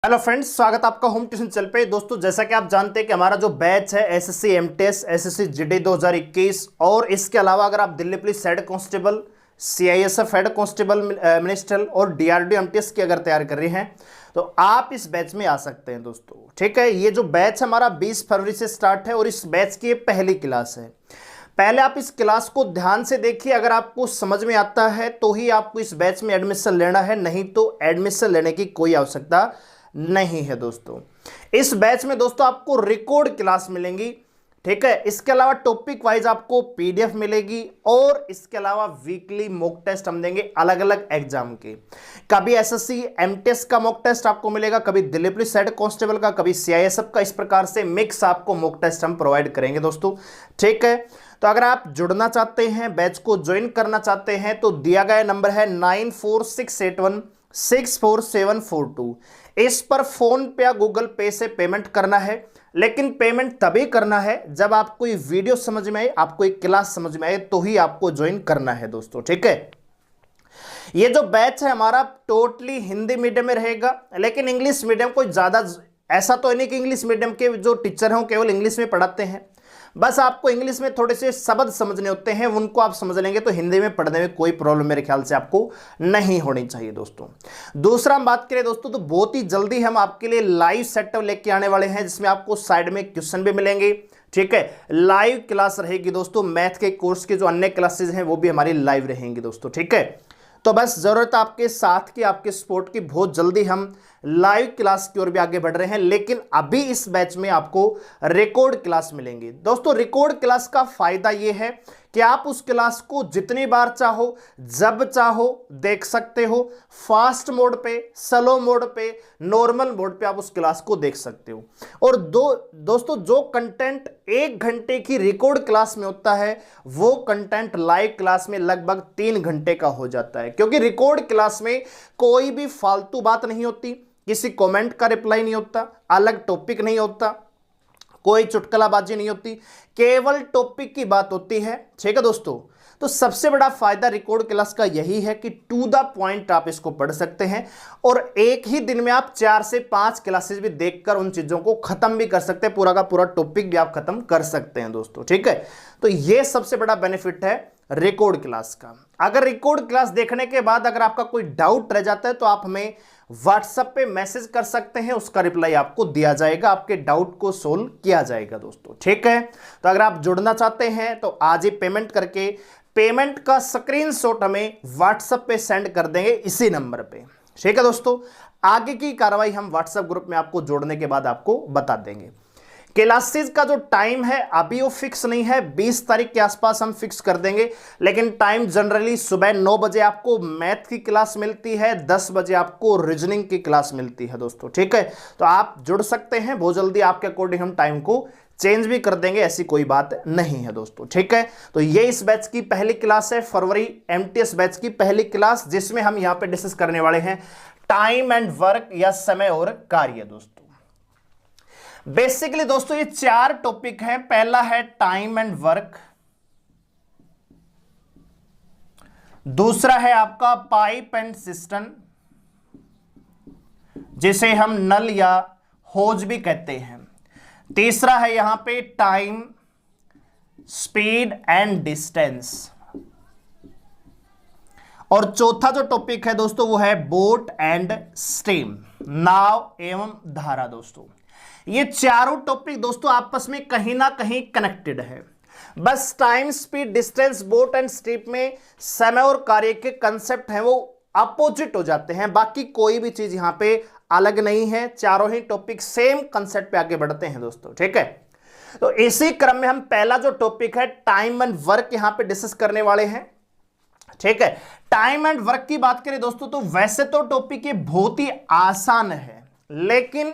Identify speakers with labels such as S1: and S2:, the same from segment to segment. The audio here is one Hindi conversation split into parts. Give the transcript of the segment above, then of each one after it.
S1: हेलो फ्रेंड्स, स्वागत आपका होम ट्यूशन चल पे। दोस्तों, जैसा कि आप जानते हैं कि हमारा जो बैच है एसएससी एमटीएस एसएससी जीडी 2021 और इसके अलावा अगर आप Delhi police head constable, CISF head constable ministerial और डीआरडीओ एमटीएस की अगर तैयार कर रहे हैं तो आप इस बैच में आ सकते हैं दोस्तों। ठीक है, ये जो बैच हमारा 20 फरवरी से स्टार्ट है और इस बैच की ये पहली क्लास है। पहले आप इस क्लास को ध्यान से देखिए, अगर आपको समझ में आता है तो ही आपको इस बैच में एडमिशन लेना है, नहीं तो एडमिशन लेने की कोई आवश्यकता नहीं है दोस्तों। इस बैच में दोस्तों आपको रिकॉर्ड क्लास मिलेंगी। ठीक है, इसके अलावा टॉपिक वाइज आपको पीडीएफ मिलेगी और इसके अलावा वीकली मॉक टेस्ट हम देंगे अलग अलग एग्जाम के। कभी एसएससी एमटीएस का मॉक टेस्ट आपको मिलेगा, कभी दिल्ली पुलिस हेड कांस्टेबल का, कभी सीआईएसएफ का। इस प्रकार से मिक्स आपको मॉक टेस्ट हम प्रोवाइड करेंगे दोस्तों। ठीक है, तो अगर आप जुड़ना चाहते हैं, बैच को ज्वाइन करना चाहते हैं तो दिया गया नंबर है 9468164742। इस पर फोन पे या गूगल पे से पेमेंट करना है, लेकिन पेमेंट तभी करना है जब आपको ये वीडियो समझ में आए, आपको एक क्लास समझ में आए, तो ही आपको ज्वाइन करना है दोस्तों। ठीक है, ये जो बैच है हमारा टोटली हिंदी मीडियम में रहेगा, लेकिन इंग्लिश मीडियम कोई ज्यादा ऐसा तो नहीं कि इंग्लिश मीडियम के जो टीचर हैं वो केवल इंग्लिश में पढ़ाते हैं। बस आपको इंग्लिश में थोड़े से शब्द समझने होते हैं, उनको आप समझ लेंगे तो हिंदी में पढ़ने में कोई प्रॉब्लम मेरे ख्याल से आपको नहीं होनी चाहिए दोस्तों। दूसरा हम बात करें दोस्तों तो बहुत ही जल्दी हम आपके लिए लाइव सेटअप लेके आने वाले हैं, जिसमें आपको साइड में क्वेश्चन भी मिलेंगे। ठीक है, लाइव क्लास रहेगी दोस्तों। मैथ के कोर्स के जो अन्य क्लासेज हैं वो भी हमारी लाइव रहेंगी दोस्तों। ठीक है, तो बस जरूरत आपके साथ की, आपके सपोर्ट की। बहुत जल्दी हम लाइव क्लास की ओर भी आगे बढ़ रहे हैं, लेकिन अभी इस बैच में आपको रिकॉर्ड क्लास मिलेंगी दोस्तों। रिकॉर्ड क्लास का फायदा यह है कि आप उस क्लास को जितनी बार चाहो, जब चाहो देख सकते हो। फास्ट मोड पे, स्लो मोड पे, नॉर्मल मोड पे आप उस क्लास को देख सकते हो। और दोस्तों जो कंटेंट 1 घंटे की रिकॉर्ड क्लास में होता है वो कंटेंट लाइव क्लास में लगभग 3 घंटे का हो जाता है, क्योंकि रिकॉर्ड क्लास में कोई भी फालतू बात नहीं होती, किसी कमेंट का रिप्लाई नहीं होता, अलग टॉपिक नहीं होता, कोई चुटकुलाबाजी नहीं होती, केवल टॉपिक की बात होती है। ठीक है दोस्तों, तो सबसे बड़ा फायदा रिकॉर्ड क्लास का यही है कि टू द पॉइंट आप इसको पढ़ सकते हैं और एक ही दिन में आप 4 से 5 क्लासेस भी देखकर उन चीजों को खत्म भी कर सकते हैं, पूरा का पूरा टॉपिक भी आप खत्म कर सकते हैं दोस्तों। ठीक है, तो यह सबसे बड़ा बेनिफिट है रिकॉर्ड क्लास का। अगर रिकॉर्ड क्लास देखने के बाद अगर आपका कोई डाउट रह जाता है तो आप हमें व्हाट्सएप पे मैसेज कर सकते हैं, उसका रिप्लाई आपको दिया जाएगा, आपके डाउट को सोल्व किया जाएगा दोस्तों। ठीक है, तो अगर आप जुड़ना चाहते हैं तो आज ही पेमेंट करके पेमेंट का स्क्रीनशॉट हमें व्हाट्सएप पे सेंड कर देंगे इसी नंबर पे। ठीक है दोस्तों, आगे की कार्रवाई हम व्हाट्सएप ग्रुप में आपको जोड़ने के बाद आपको बता देंगे। क्लासेस का जो टाइम है अभी वो फिक्स नहीं है, 20 तारीख के आसपास हम फिक्स कर देंगे, लेकिन टाइम जनरली सुबह 9 बजे आपको मैथ की क्लास मिलती है, 10 बजे आपको रीजनिंग की क्लास मिलती है दोस्तों। ठीक है, तो आप जुड़ सकते हैं, बहुत जल्दी आपके अकॉर्डिंग हम टाइम को चेंज भी कर देंगे, ऐसी कोई बात नहीं है दोस्तों। ठीक है, तो ये इस बैच की पहली क्लास है, फरवरी एमटीएस बैच की पहली क्लास, जिसमें हम यहां पे डिस्कस करने वाले हैं टाइम एंड वर्क या समय और कार्य दोस्तों। बेसिकली दोस्तों ये 4 टॉपिक हैं। पहला है टाइम एंड वर्क, दूसरा है आपका पाइप एंड सिस्टम, जिसे हम नल या होज भी कहते हैं। तीसरा है यहां पे टाइम, स्पीड एंड डिस्टेंस, और चौथा जो टॉपिक है दोस्तों वो है बोट एंड स्टीम, नाव एवं धारा दोस्तों। ये चारों टॉपिक दोस्तों आपस में कहीं ना कहीं कनेक्टेड है। बस time, speed, distance, boat and steam में समय और कार्य के कंसेप्ट हैं वो अपोजिट हो जाते हैं, बाकी कोई भी चीज यहां पे अलग नहीं है। चारों ही टॉपिक सेम कंसेप्ट पे आगे बढ़ते हैं दोस्तों। ठीक है, तो इसी क्रम में हम पहला जो टॉपिक है टाइम एंड वर्क यहां पे डिस्कस करने वाले हैं। ठीक है, टाइम एंड वर्क की बात करें दोस्तों तो वैसे तो टॉपिक ये बहुत ही आसान है, लेकिन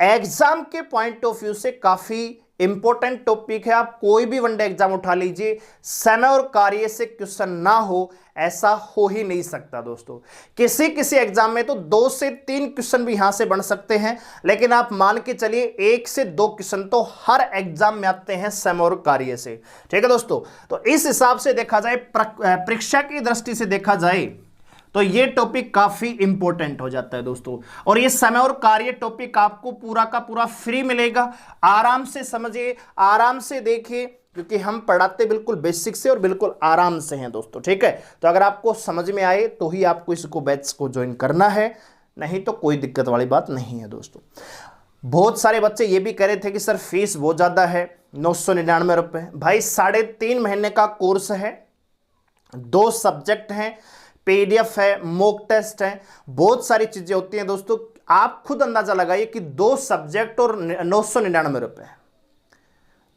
S1: एग्जाम के पॉइंट ऑफ व्यू से काफी इंपॉर्टेंट टॉपिक है। आप कोई भी वनडे एग्जाम उठा लीजिए, समय और कार्य से क्वेश्चन ना हो ऐसा हो ही नहीं सकता दोस्तों। किसी किसी एग्जाम में तो 2 से 3 क्वेश्चन भी यहां से बन सकते हैं, लेकिन आप मान के चलिए 1 से 2 क्वेश्चन तो हर एग्जाम में आते हैं समय और कार्य से। ठीक है दोस्तों, तो इस हिसाब से देखा जाए, परीक्षा की दृष्टि से देखा जाए तो ये टॉपिक काफी इंपॉर्टेंट हो जाता है दोस्तों। और ये समय और कार्य टॉपिक आपको पूरा का पूरा फ्री मिलेगा। आराम से समझिए, आराम से देखिए, क्योंकि हम पढ़ाते बिल्कुल बेसिक से और बिल्कुल आराम से हैं दोस्तों, ठीक है। तो अगर आपको समझ में आए तो ही आपको इसको बैच को ज्वाइन करना है, नहीं तो कोई दिक्कत वाली बात नहीं है दोस्तों। बहुत सारे बच्चे ये भी कह रहे थे कि सर फीस बहुत ज्यादा है, 999 रुपए। भाई 3.5 महीने का कोर्स है, 2 सब्जेक्ट हैं, पीडीएफ है, मॉक टेस्ट है, बहुत सारी चीजें होती हैं दोस्तों। आप खुद अंदाजा लगाइए कि 2 सब्जेक्ट और 999 रुपए,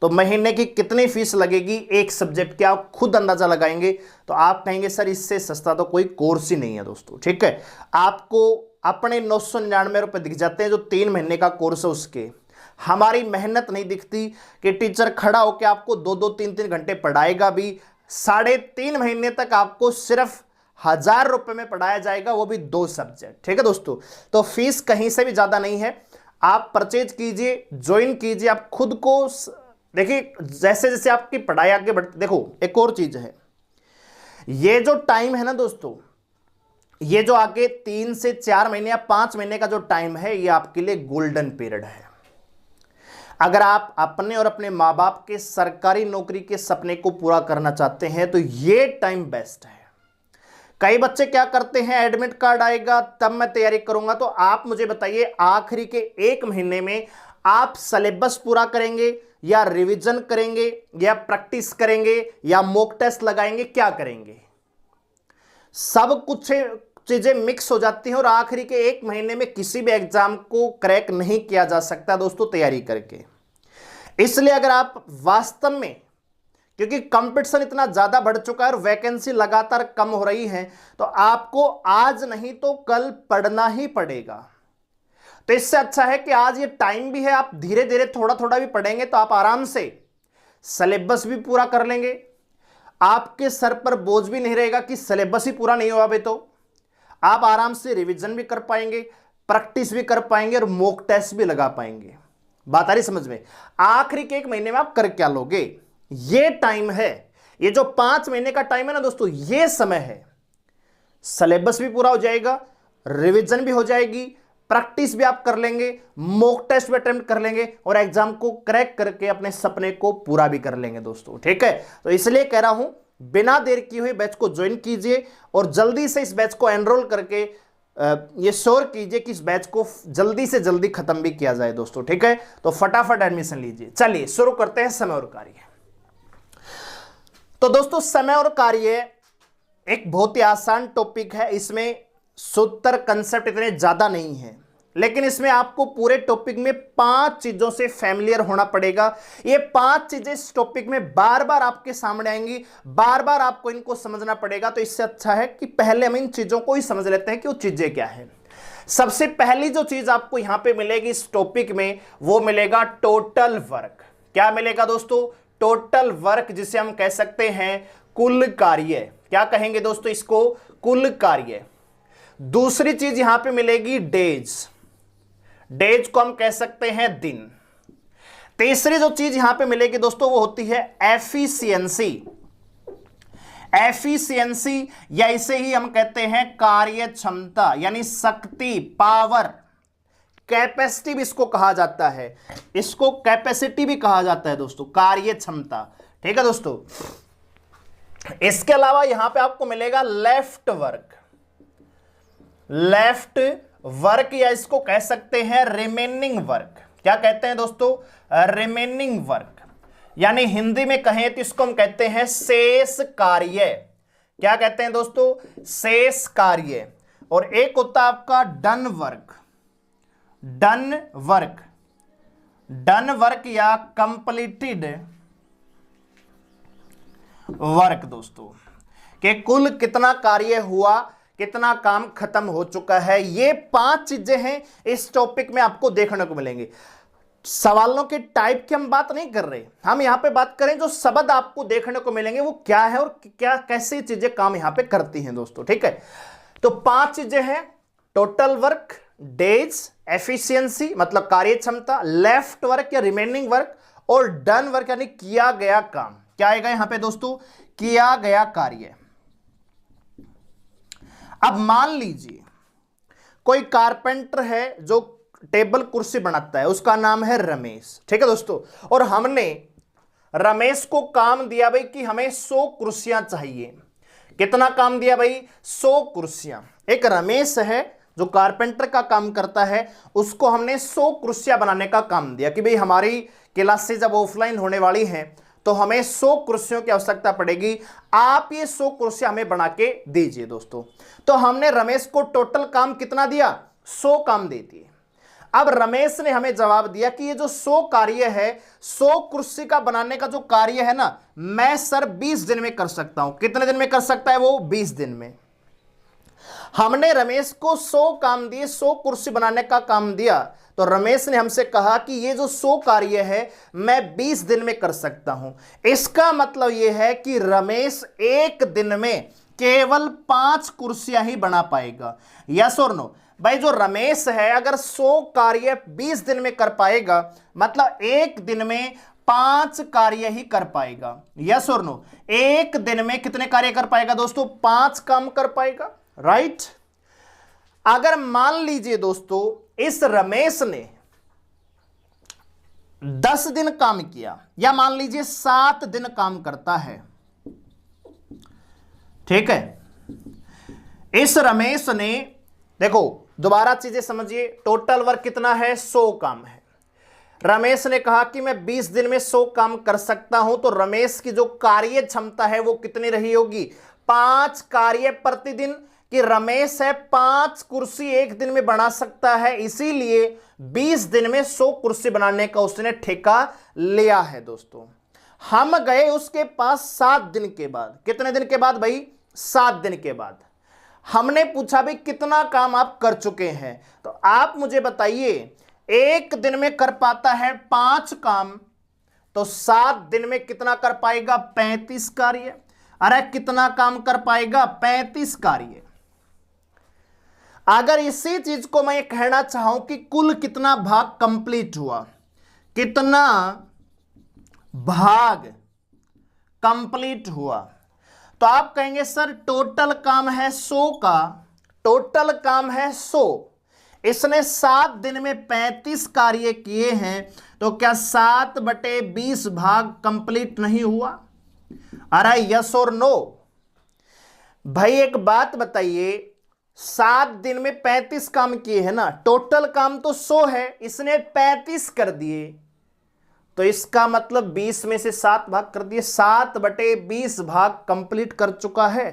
S1: तो महीने की कितनी फीस लगेगी एक सब्जेक्ट की, आप खुद अंदाजा लगाएंगे तो आप कहेंगे सर इससे सस्ता तो कोई कोर्स ही नहीं है दोस्तों, ठीक है। आपको अपने 999 रुपए दिख जाते हैं जो 3 महीने का कोर्स है उसके। हमारी मेहनत नहीं दिखती कि टीचर खड़ा होकर आपको 2-2, 3-3 घंटे पढ़ाएगा भी, 3.5 महीने तक आपको सिर्फ 1000 रुपए में पढ़ाया जाएगा, वो भी 2 सब्जेक्ट, ठीक है दोस्तों। तो फीस कहीं से भी ज्यादा नहीं है। आप परचेज कीजिए, ज्वाइन कीजिए, आप खुद को देखिए जैसे जैसे आपकी पढ़ाई आगे बढ़ती। देखो एक और चीज है, ये जो टाइम है ना दोस्तों, ये जो आगे 3 से 4 महीने या 5 महीने का जो टाइम है, ये आपके लिए गोल्डन पीरियड है। अगर आप अपने और अपने माँ बाप के सरकारी नौकरी के सपने को पूरा करना चाहते हैं तो ये टाइम बेस्ट है। कई बच्चे क्या करते हैं, एडमिट कार्ड आएगा तब मैं तैयारी करूंगा। तो आप मुझे बताइए आखिरी के 1 महीने में आप सिलेबस पूरा करेंगे या रिवीजन करेंगे या प्रैक्टिस करेंगे या मॉक टेस्ट लगाएंगे, क्या करेंगे? सब कुछ चीजें मिक्स हो जाती हैं और आखिरी के 1 महीने में किसी भी एग्जाम को क्रैक नहीं किया जा सकता दोस्तों तैयारी करके। इसलिए अगर आप वास्तव में, क्योंकि कंपटीशन इतना ज्यादा बढ़ चुका है और वैकेंसी लगातार कम हो रही है, तो आपको आज नहीं तो कल पढ़ना ही पड़ेगा। तो इससे अच्छा है कि आज ये टाइम भी है, आप धीरे धीरे थोड़ा थोड़ा भी पढ़ेंगे तो आप आराम से सिलेबस भी पूरा कर लेंगे। आपके सर पर बोझ भी नहीं रहेगा कि सिलेबस ही पूरा नहीं हुआ, तो आप आराम से रिवीजन भी कर पाएंगे, प्रैक्टिस भी कर पाएंगे और मॉक टेस्ट भी लगा पाएंगे। बात आ रही समझ में? आखिरी के 1 महीने में आप कर क्या लोगे, ये टाइम है। ये जो 5 महीने का टाइम है ना दोस्तों, ये समय है, सिलेबस भी पूरा हो जाएगा, रिवीजन भी हो जाएगी, प्रैक्टिस भी आप कर लेंगे, मॉक टेस्ट भी अटेम्प्ट कर लेंगे और एग्जाम को क्रैक करके अपने सपने को पूरा भी कर लेंगे दोस्तों, ठीक है। तो इसलिए कह रहा हूं बिना देर किए हुए बैच को ज्वाइन कीजिए और जल्दी से इस बैच को एनरोल करके ये श्योर कीजिए कि इस बैच को जल्दी से जल्दी खत्म भी किया जाए दोस्तों, ठीक है। तो फटाफट एडमिशन लीजिए। चलिए शुरू करते हैं समय और कार्य। तो दोस्तों समय और कार्य एक बहुत ही आसान टॉपिक है, इसमें सूत्र कंसेप्ट इतने ज्यादा नहीं है, लेकिन इसमें आपको पूरे टॉपिक में 5 चीजों से फैमिलियर होना पड़ेगा। ये 5 चीजें इस टॉपिक में बार बार आपके सामने आएंगी, बार बार आपको इनको समझना पड़ेगा। तो इससे अच्छा है कि पहले हम इन चीजों को ही समझ लेते हैं कि वो चीजें क्या है। सबसे पहली जो चीज आपको यहां पे मिलेगी इस टॉपिक में, वो मिलेगा टोटल वर्क। क्या मिलेगा दोस्तों? टोटल वर्क, जिसे हम कह सकते हैं कुल कार्य। क्या कहेंगे दोस्तों इसको? कुल कार्य। दूसरी चीज यहां पे मिलेगी डेज, डेज को हम कह सकते हैं दिन। तीसरी जो चीज यहां पे मिलेगी दोस्तों वो होती है एफिशिएंसी। एफिशिएंसी या इसे ही हम कहते हैं कार्य क्षमता, यानी शक्ति, पावर। कैपेसिटी भी इसको कहा जाता है, इसको कैपेसिटी भी कहा जाता है दोस्तों, कार्य क्षमता, ठीक है दोस्तों। इसके अलावा यहां पे आपको मिलेगा लेफ्ट वर्क। लेफ्ट वर्क या इसको कह सकते हैं रिमेनिंग वर्क। क्या कहते हैं दोस्तों? रिमेनिंग वर्क, यानी हिंदी में कहें तो इसको हम कहते हैं शेष कार्य। क्या कहते हैं दोस्तों? शेष कार्य। और एक होता है आपका done work. Done work, done work या कंप्लीटेड वर्क दोस्तों, कि कुल कितना कार्य हुआ, कितना काम खत्म हो चुका है। ये 5 चीजें हैं इस टॉपिक में आपको देखने को मिलेंगे। सवालों के टाइप की हम बात नहीं कर रहे, हम यहां पे बात करें जो शब्द आपको देखने को मिलेंगे वो क्या है और क्या कैसी चीजें काम यहां पे करती हैं दोस्तों, ठीक है। तो 5 चीजें हैं, टोटल वर्क, डेज, एफिशिएंसी मतलब कार्य क्षमता, लेफ्ट वर्क या रिमेनिंग वर्क, और डन वर्क यानी किया गया काम। क्या आएगा यहां पे दोस्तों? किया गया कार्य। अब मान लीजिए कोई कारपेंटर है जो टेबल कुर्सी बनाता है, उसका नाम है रमेश, ठीक है दोस्तों, और हमने रमेश को काम दिया भाई कि हमें 100 कुर्सियां चाहिए। कितना काम दिया भाई? 100 कुर्सियां। एक रमेश है जो कारपेंटर का काम करता है, उसको हमने 100 कुर्सियां बनाने का काम दिया कि भाई हमारी क्लासेस जब ऑफलाइन होने वाली हैं तो हमें 100 कुर्सियों की आवश्यकता पड़ेगी, आप ये 100 कुर्सियां हमें बना के दीजिए दोस्तों। तो हमने रमेश को टोटल काम कितना दिया? 100 काम दे दिए। अब रमेश ने हमें जवाब दिया कि ये जो 100 कार्य है, 100 कुर्सी का बनाने का जो कार्य है ना, मैं सर 20 दिन में कर सकता हूं। कितने दिन में कर सकता है वो? 20 दिन में। हमने रमेश को 100 काम दिए, 100 कुर्सी बनाने का काम दिया, तो रमेश ने हमसे कहा कि ये जो 100 कार्य है मैं 20 दिन में कर सकता हूं। इसका मतलब यह है कि रमेश एक दिन में केवल 5 कुर्सियां ही बना पाएगा। यस और नो? भाई जो रमेश है अगर 100 कार्य 20 दिन में कर पाएगा, मतलब एक दिन में 5 कार्य ही कर पाएगा। यस और नो? एक दिन में कितने कार्य कर पाएगा दोस्तों? 5 काम कर पाएगा, राइट। अगर मान लीजिए दोस्तों इस रमेश ने 10 दिन काम किया, या मान लीजिए 7 दिन काम करता है, ठीक है। इस रमेश ने, देखो दोबारा चीजें समझिए, टोटल वर्क कितना है? 100 काम है। रमेश ने कहा कि मैं 20 दिन में 100 काम कर सकता हूं, तो रमेश की जो कार्य क्षमता है वो कितनी रही होगी? 5 कार्य प्रतिदिन। कि रमेश है 5 कुर्सी एक दिन में बना सकता है, इसीलिए 20 दिन में 100 कुर्सी बनाने का उसने ठेका लिया है दोस्तों। हम गए उसके पास 7 दिन के बाद। कितने दिन के बाद भाई? 7 दिन के बाद। हमने पूछा भाई कितना काम आप कर चुके हैं, तो आप मुझे बताइए एक दिन में कर पाता है 5 काम, तो 7 दिन में कितना कर पाएगा? 35 कार्य। अरे कितना काम कर पाएगा? 35 कार्य। अगर इसी चीज को मैं कहना चाहूं कि कुल कितना भाग कंप्लीट हुआ, कितना भाग कंप्लीट हुआ, तो आप कहेंगे सर टोटल काम है 100 का, टोटल काम है 100, इसने 7 दिन में 35 कार्य किए हैं, तो क्या 7/20 भाग कंप्लीट नहीं हुआ? अरे यस और नो? भाई एक बात बताइए, 7 दिन में 35 काम किए हैं ना, टोटल काम तो 100 है, इसने 35 कर दिए, तो इसका मतलब 20 में से 7 भाग कर दिए, 7/20 भाग कंप्लीट कर चुका है।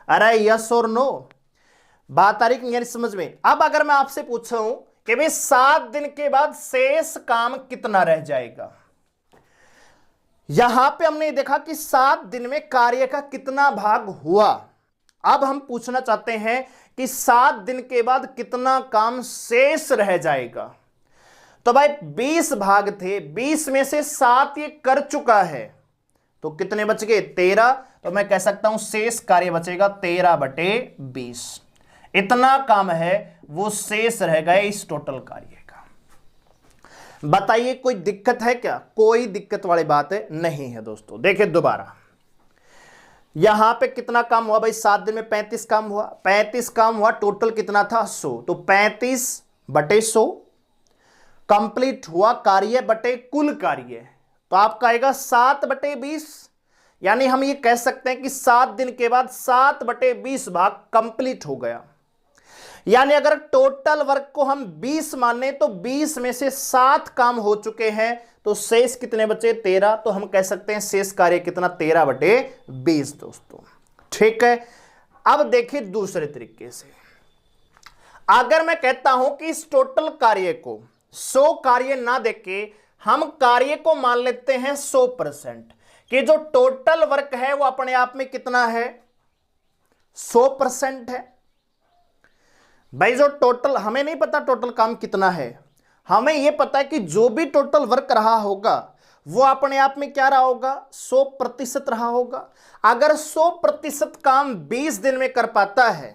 S1: अरे यस और नो? बात आ रही है समझ में? अब अगर मैं आपसे पूछूं कि भाई 7 दिन के बाद शेष काम कितना रह जाएगा, यहां पे हमने देखा कि 7 दिन में कार्य का कितना भाग हुआ। अब हम पूछना चाहते हैं कि 7 दिन के बाद कितना काम शेष रह जाएगा। तो भाई 20 भाग थे, 20 में से 7 ये कर चुका है, तो कितने बच गए? 13। तो मैं कह सकता हूं शेष कार्य बचेगा 13/20। इतना काम है वो शेष रह गए इस टोटल कार्य का। बताइए कोई दिक्कत है क्या? कोई दिक्कत वाली बात नहीं है दोस्तों। देखिए दोबारा, यहां पे कितना काम हुआ भाई? 7 दिन में 35 काम हुआ, 35 काम हुआ, टोटल कितना था? 100। तो 35/100 कंप्लीट हुआ कार्य बटे कुल कार्य, तो आपका आएगा 7/20। यानी हम ये कह सकते हैं कि 7 दिन के बाद 7/20 भाग कंप्लीट हो गया। यानी अगर टोटल वर्क को हम 20 माने तो 20 में से 7 काम हो चुके हैं, तो शेष कितने बचे? 13। तो हम कह सकते हैं शेष कार्य कितना? 13/20 दोस्तों, ठीक है। अब देखिए दूसरे तरीके से, अगर मैं कहता हूं कि इस टोटल कार्य को 100 कार्य ना देके हम कार्य को मान लेते हैं 100%, कि जो टोटल वर्क है वो अपने आप में कितना है? 100% है। भाई जो टोटल, हमें नहीं पता टोटल काम कितना है, हमें यह पता है कि जो भी टोटल वर्क रहा होगा वो अपने आप में क्या रहा होगा? 100% रहा होगा। अगर 100% काम 20 दिन में कर पाता है,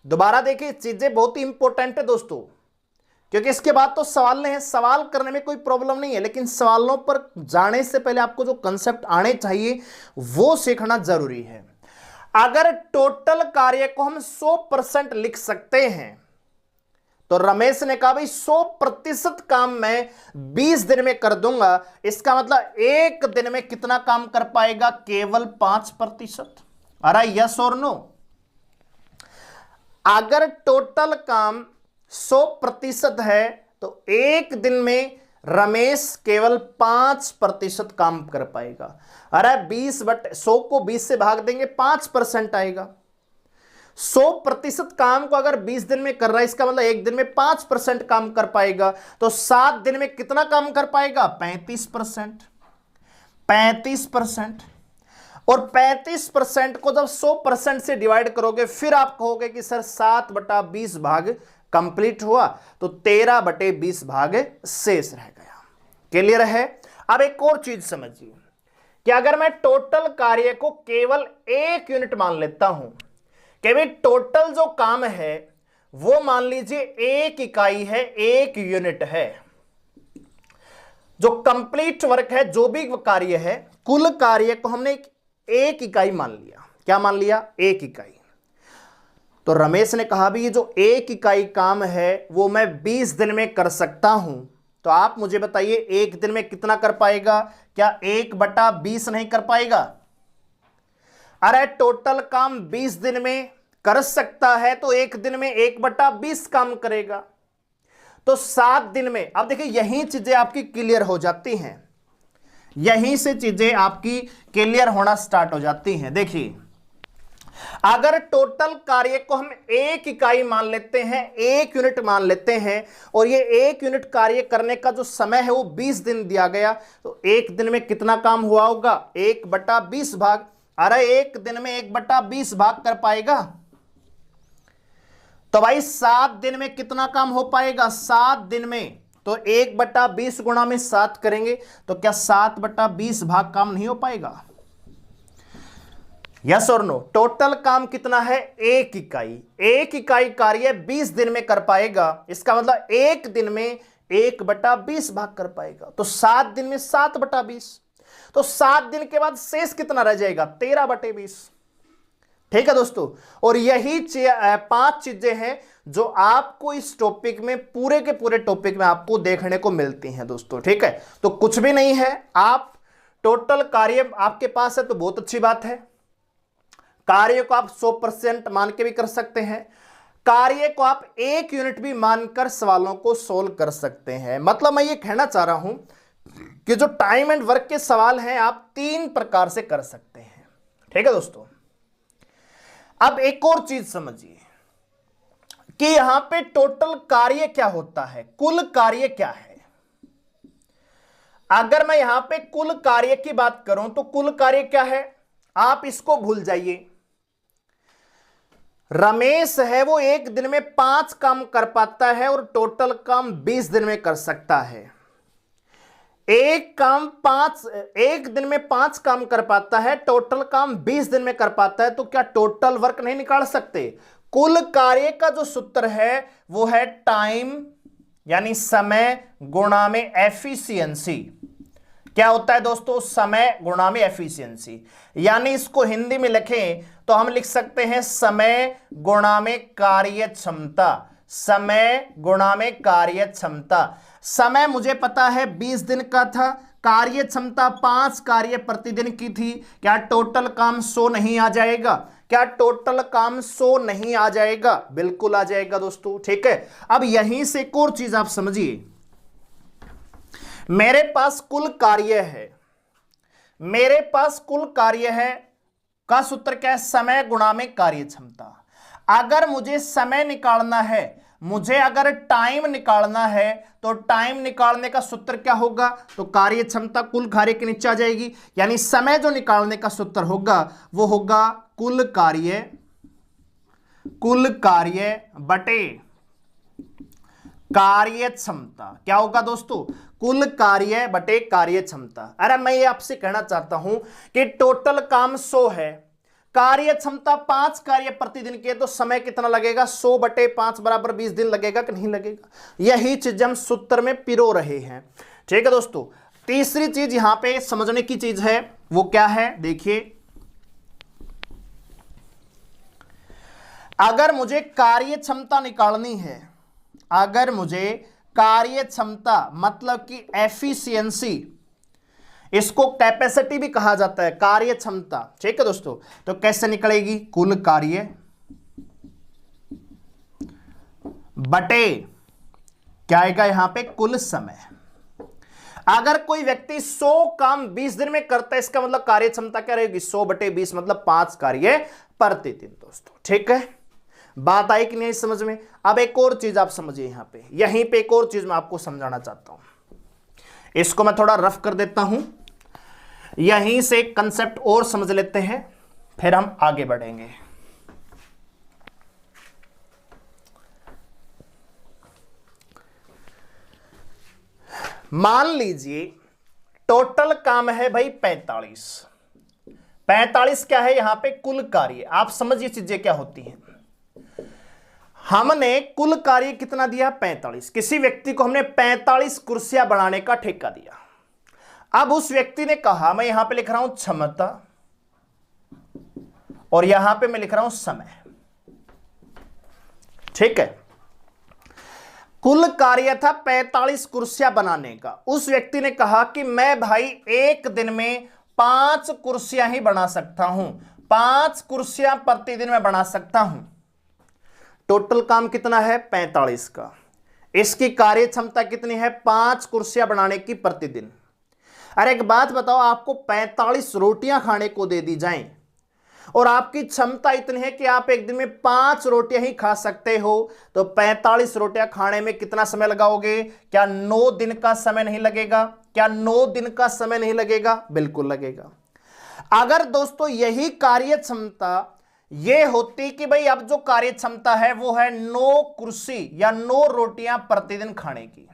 S1: दोबारा देखिए चीजें बहुत ही इंपॉर्टेंट है दोस्तों, क्योंकि इसके बाद तो सवाल हैं, सवाल करने में कोई प्रॉब्लम नहीं है, लेकिन सवालों पर जाने से पहले आपको जो कंसेप्ट आने चाहिए वो सीखना जरूरी है। अगर टोटल कार्य को हम 100% लिख सकते हैं तो रमेश ने कहा भाई 100% काम मैं 20 दिन में कर दूंगा। इसका मतलब एक दिन में कितना काम कर पाएगा? केवल 5%। अरे यस और नो? अगर टोटल काम 100% है तो एक दिन में रमेश केवल 5% काम कर पाएगा। अरे 100 को 20 से भाग देंगे 5% आएगा। 100% काम को अगर 20 दिन में कर रहा है, इसका मतलब एक दिन में 5% काम कर पाएगा। तो 7 दिन में कितना काम कर पाएगा? 35%। 35%। और 35% को जब 100% से डिवाइड करोगे फिर आप कहोगे कि सर 7/20 भाग कंप्लीट हुआ, तो 13/20 भाग शेष रह गया। क्लियर है? अब एक और चीज समझिए कि अगर मैं टोटल कार्य को केवल 1 यूनिट मान लेता हूं कि भाई टोटल जो काम है वो मान लीजिए 1 इकाई है, 1 यूनिट है। जो कंप्लीट वर्क है, जो भी कार्य है, कुल कार्य को हमने 1 इकाई मान लिया। क्या मान लिया? 1 इकाई। तो रमेश ने कहा भी ये जो 1 इकाई काम है वो मैं 20 दिन में कर सकता हूं। तो आप मुझे बताइए एक दिन में कितना कर पाएगा? क्या 1/20 नहीं कर पाएगा? अरे टोटल काम 20 दिन में कर सकता है तो एक दिन में 1/20 काम करेगा। तो 7 दिन में, अब देखिए यही चीजें आपकी क्लियर हो जाती हैं, यहीं से चीजें आपकी क्लियर होना स्टार्ट हो जाती हैं। देखिए अगर टोटल कार्य को हम 1 इकाई मान लेते हैं, 1 यूनिट मान लेते हैं, और ये 1 यूनिट कार्य करने का जो समय है वो 20 दिन दिया गया, तो एक दिन में कितना काम हुआ होगा? 1/20 भाग। अरे एक दिन में 1/20 भाग कर पाएगा? तो भाई 7 दिन में कितना काम हो पाएगा? 7 दिन में तो 1/20 गुणा में 7 करेंगे तो क्या 7/20 भाग काम नहीं हो पाएगा? यस और नो? टोटल काम कितना है? 1 इकाई। 1 इकाई कार्य 20 दिन में कर पाएगा, इसका मतलब एक दिन में 1/20 भाग कर पाएगा। तो 7 दिन में 7/20, तो 7 दिन के बाद शेष कितना रह जाएगा? 13/20। ठीक है दोस्तों? और यही 5 चीजें हैं जो आपको इस टॉपिक में, पूरे के पूरे टॉपिक में आपको देखने को मिलती हैं दोस्तों। ठीक है? तो कुछ भी नहीं है, आप टोटल कार्य आपके पास है तो बहुत अच्छी बात है। कार्य को आप 100% मान के भी कर सकते हैं, कार्य को आप 1 यूनिट भी मानकर सवालों को सोल्व कर सकते हैं। मतलब मैं ये कहना चाह रहा हूं कि जो टाइम एंड वर्क के सवाल हैं आप 3 प्रकार से कर सकते हैं। ठीक है दोस्तों? अब एक और चीज समझिए कि यहां पे टोटल कार्य क्या होता है, कुल कार्य क्या है। अगर मैं यहां पे कुल कार्य की बात करूं तो कुल कार्य क्या है? आप इसको भूल जाइए। रमेश है वो एक दिन में 5 काम कर पाता है और टोटल काम 20 दिन में कर सकता है। एक दिन में 5 काम कर पाता है, टोटल काम 20 दिन में कर पाता है, तो क्या टोटल वर्क नहीं निकाल सकते? कुल कार्य का जो सूत्र है वो है टाइम यानी समय गुणा में एफिशिएंसी। क्या होता है दोस्तों? समय गुणा में एफिशिएंसी। यानी इसको हिंदी में लिखें तो हम लिख सकते हैं समय गुणा में कार्य क्षमता। समय गुणा में कार्य क्षमता। समय मुझे पता है 20 दिन का था, कार्य क्षमता 5 कार्य प्रतिदिन की थी। क्या टोटल काम 100 नहीं आ जाएगा? क्या टोटल काम 100 नहीं आ जाएगा? बिल्कुल आ जाएगा दोस्तों। ठीक है? अब यहीं से एक और चीज आप समझिए, मेरे पास कुल कार्य है, मेरे पास कुल कार्य है का सूत्र क्या है? समय गुणा में कार्य क्षमता। अगर मुझे समय निकालना है, मुझे अगर टाइम निकालना है, तो टाइम निकालने का सूत्र क्या होगा? तो कार्य क्षमता कुल कार्य के नीचे आ जाएगी। यानी समय जो निकालने का सूत्र होगा वो होगा कुल कार्य बटे कार्य क्षमता। क्या होगा दोस्तों? कुल कार्य बटे कार्य क्षमता। अरे मैं ये आपसे कहना चाहता हूं कि टोटल काम 100 है, कार्य क्षमता 5 कार्य प्रतिदिन के, तो समय कितना लगेगा? 100/5 बराबर 20 दिन लगेगा कि नहीं लगेगा? यही चीज हम सूत्र में पिरो रहे हैं। ठीक है दोस्तों? तीसरी चीज यहां पे समझने की चीज है वो क्या है? देखिए अगर मुझे कार्य क्षमता निकालनी है, अगर मुझे कार्य क्षमता मतलब कि एफिशिएंसी, इसको कैपेसिटी भी कहा जाता है, कार्य क्षमता, ठीक है दोस्तों। तो कैसे निकलेगी? कुल कार्य बटे क्या आएगा यहां पे? कुल समय। अगर कोई व्यक्ति 100 काम 20 दिन में करता है, इसका मतलब कार्य क्षमता क्या रहेगी? 100 बटे 20 मतलब 5 कार्य प्रतिदिन दोस्तों, ठीक है। बात आई कि नहीं समझ में? अब एक और चीज आप समझिए, यहां पे यहीं पे एक और चीज मैं आपको समझाना चाहता हूं। इसको मैं थोड़ा रफ कर देता हूं, यहीं से एक कंसेप्ट और समझ लेते हैं, फिर हम आगे बढ़ेंगे। मान लीजिए टोटल काम है भाई 45। 45 क्या है यहां पे? कुल कार्य। आप समझिए चीजें क्या होती हैं। हमने कुल कार्य कितना दिया? 45। किसी व्यक्ति को हमने 45 कुर्सियां बनाने का ठेका दिया। अब उस व्यक्ति ने कहा, मैं यहां पे लिख रहा हूं क्षमता और यहां पे मैं लिख रहा हूं समय, ठीक है। कुल कार्य था 45 कुर्सियां बनाने का। उस व्यक्ति ने कहा कि मैं भाई एक दिन में 5 कुर्सियां ही बना सकता हूं, 5 कुर्सियां प्रतिदिन में बना सकता हूं। टोटल काम कितना है? 45 का। इसकी कार्य क्षमता कितनी है? 5 कुर्सियां बनाने की प्रतिदिन। अरे एक बात बताओ, आपको 45 रोटियां खाने को दे दी जाएं और आपकी क्षमता इतनी है कि आप एक दिन में 5 रोटियां ही खा सकते हो, तो 45 रोटियां खाने में कितना समय लगाओगे? क्या 9 दिन का समय नहीं लगेगा? क्या 9 दिन का समय नहीं लगेगा? बिल्कुल लगेगा। अगर दोस्तों यही कार्य क्षमता ये होती कि भाई अब जो कार्य क्षमता है वो है 9 कुर्सी या 9 रोटियां प्रतिदिन खाने की,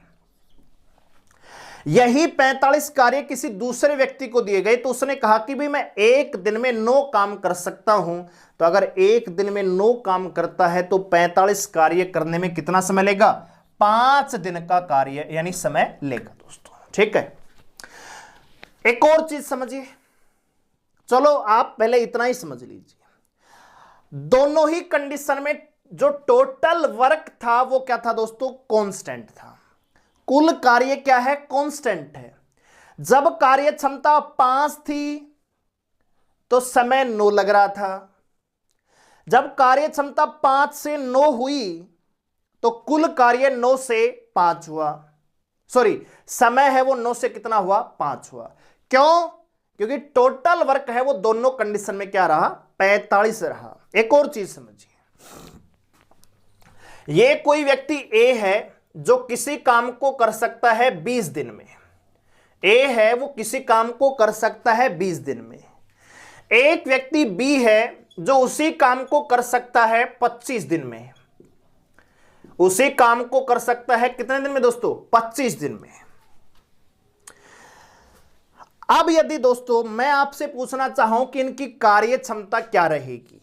S1: यही 45 कार्य किसी दूसरे व्यक्ति को दिए गए, तो उसने कहा कि भाई मैं एक दिन में 9 काम कर सकता हूं, तो अगर एक दिन में 9 काम करता है तो 45 कार्य करने में कितना समय लेगा? 5 दिन का कार्य यानी समय लेगा दोस्तों, ठीक है। एक और चीज समझिए, चलो आप पहले इतना ही समझ लीजिए। दोनों ही कंडीशन में जो टोटल वर्क था वो क्या था दोस्तों? कांस्टेंट था। कुल कार्य क्या है? कांस्टेंट है। जब कार्य क्षमता 5 थी तो समय 9 लग रहा था। जब कार्य क्षमता 5 से 9 हुई तो कुल कार्य 9 से 5 हुआ। सॉरी, समय है वो 9 से कितना हुआ? 5 हुआ। क्यों? क्योंकि टोटल वर्क है वो दोनों कंडीशन में क्या रहा? 45 रहा। एक और चीज समझिए, ये कोई व्यक्ति ए है जो किसी काम को कर सकता है 20 दिन में। ए है वो किसी काम को कर सकता है 20 दिन में। एक व्यक्ति बी है जो उसी काम को कर सकता है 25 दिन में। उसी काम को कर सकता है कितने दिन में दोस्तों? 25 दिन में। अब यदि दोस्तों मैं आपसे पूछना चाहूं कि इनकी कार्य क्षमता क्या रहेगी,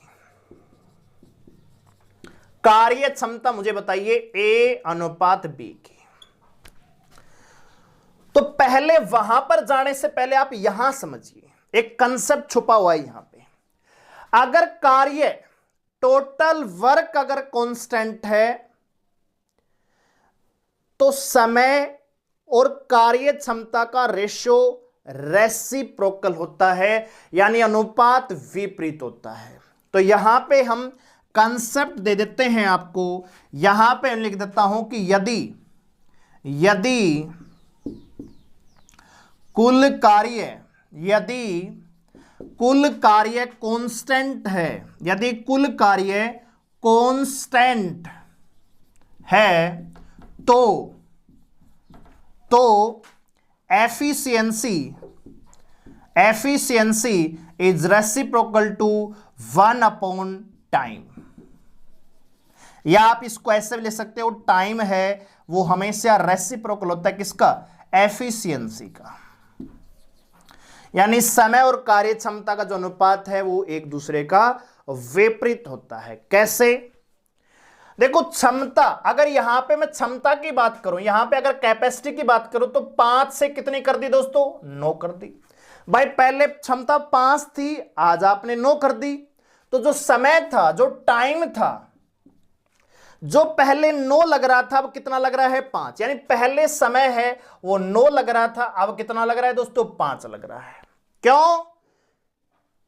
S1: कार्य क्षमता मुझे बताइए ए अनुपात बी की, तो पहले वहां पर जाने से पहले आप यहां समझिए, एक कंसेप्ट छुपा हुआ है यहां पे। अगर कार्य टोटल वर्क अगर कांस्टेंट है तो समय और कार्य क्षमता का रेशियो रेसिप्रोकल होता है, यानी अनुपात विपरीत होता है। तो यहां पे हम कंसेप्ट दे देते हैं आपको, यहां पे लिख देता हूं कि यदि कुल कार्य कांस्टेंट है, यदि कुल कार्य कांस्टेंट है तो एफिशिएंसी इज रेसिप्रोकल टू 1/टाइम, या आप इसको ऐसे भी ले सकते हो, टाइम है वो हमेशा रेसिप्रोकल होता है किसका? एफिशिएंसी का। यानी समय और कार्य क्षमता का जो अनुपात है वो एक दूसरे का विपरीत होता है। कैसे? देखो क्षमता, अगर यहां पे मैं क्षमता की बात करूं, यहां पे अगर कैपेसिटी की बात करूं तो 5 से कितनी कर दी दोस्तों? 9 कर दी। भाई पहले क्षमता 5 थी, आज आपने 9 कर दी, तो जो समय था, जो टाइम था जो पहले 9 लग रहा था अब कितना लग रहा है 5, यानी पहले समय है वो 9 लग रहा था, अब कितना लग रहा है दोस्तों 5 लग रहा है। क्यों?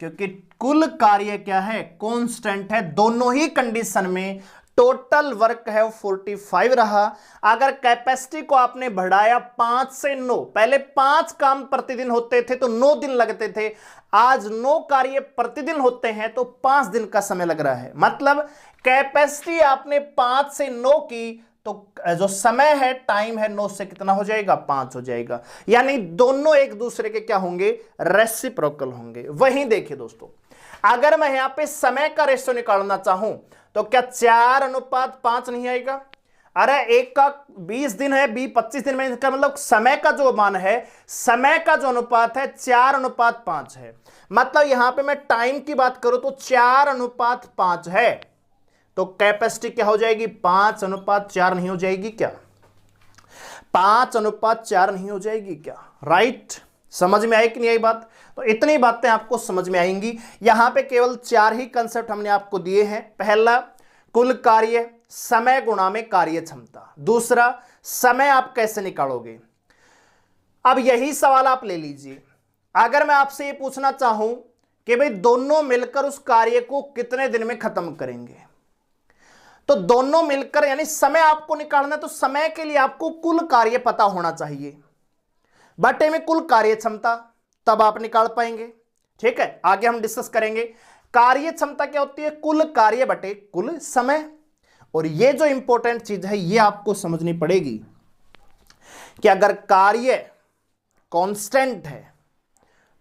S1: क्योंकि कुल कार्य क्या है, कांस्टेंट है। दोनों ही कंडीशन में टोटल वर्क है 45 रहा। अगर कैपेसिटी को आपने बढ़ाया 5 से 9, पहले 5 काम प्रतिदिन होते थे तो 9 दिन लगते थे, आज 9 कार्य प्रतिदिन होते हैं तो 5 दिन का समय लग रहा है। मतलब कैपेसिटी आपने 5 से 9 की तो जो समय है, टाइम है, 9 से कितना हो जाएगा 5 हो जाएगा। यानी दोनों एक दूसरे के क्या होंगे, रेसिप्रोकल होंगे। वहीं देखिए दोस्तों, अगर मैं यहां पे समय का रेशियो निकालना चाहूं तो क्या 4:5 नहीं आएगा? अरे एक का 20 दिन है, बी 25 दिन में, इसका मतलब समय का जो मान है, समय का जो अनुपात है 4:5 है। मतलब यहां पे मैं टाइम की बात करूं तो 4:5 है, तो कैपेसिटी क्या हो जाएगी 5:4 नहीं हो जाएगी क्या? 5:4 नहीं हो जाएगी क्या? राइट? समझ में आई कि नहीं आई बात? तो इतनी बातें आपको समझ में आएंगी। यहां पे केवल 4 ही कंसेप्ट हमने आपको दिए हैं। पहला, कुल कार्य समय गुणा में कार्य क्षमता। दूसरा, समय आप कैसे निकालोगे। अब यही सवाल आप ले लीजिए, अगर मैं आपसे ये पूछना चाहूं कि भाई दोनों मिलकर उस कार्य को कितने दिन में खत्म करेंगे, तो दोनों मिलकर, यानी समय आपको निकालना है तो समय के लिए आपको कुल कार्य पता होना चाहिए, बटे में कुल कार्य क्षमता, तब आप निकाल पाएंगे। ठीक है, आगे हम डिस्कस करेंगे। कार्य क्षमता क्या होती है, कुल कार्य बटे कुल समय। और ये जो इंपॉर्टेंट चीज है ये आपको समझनी पड़ेगी कि अगर कार्य कांस्टेंट है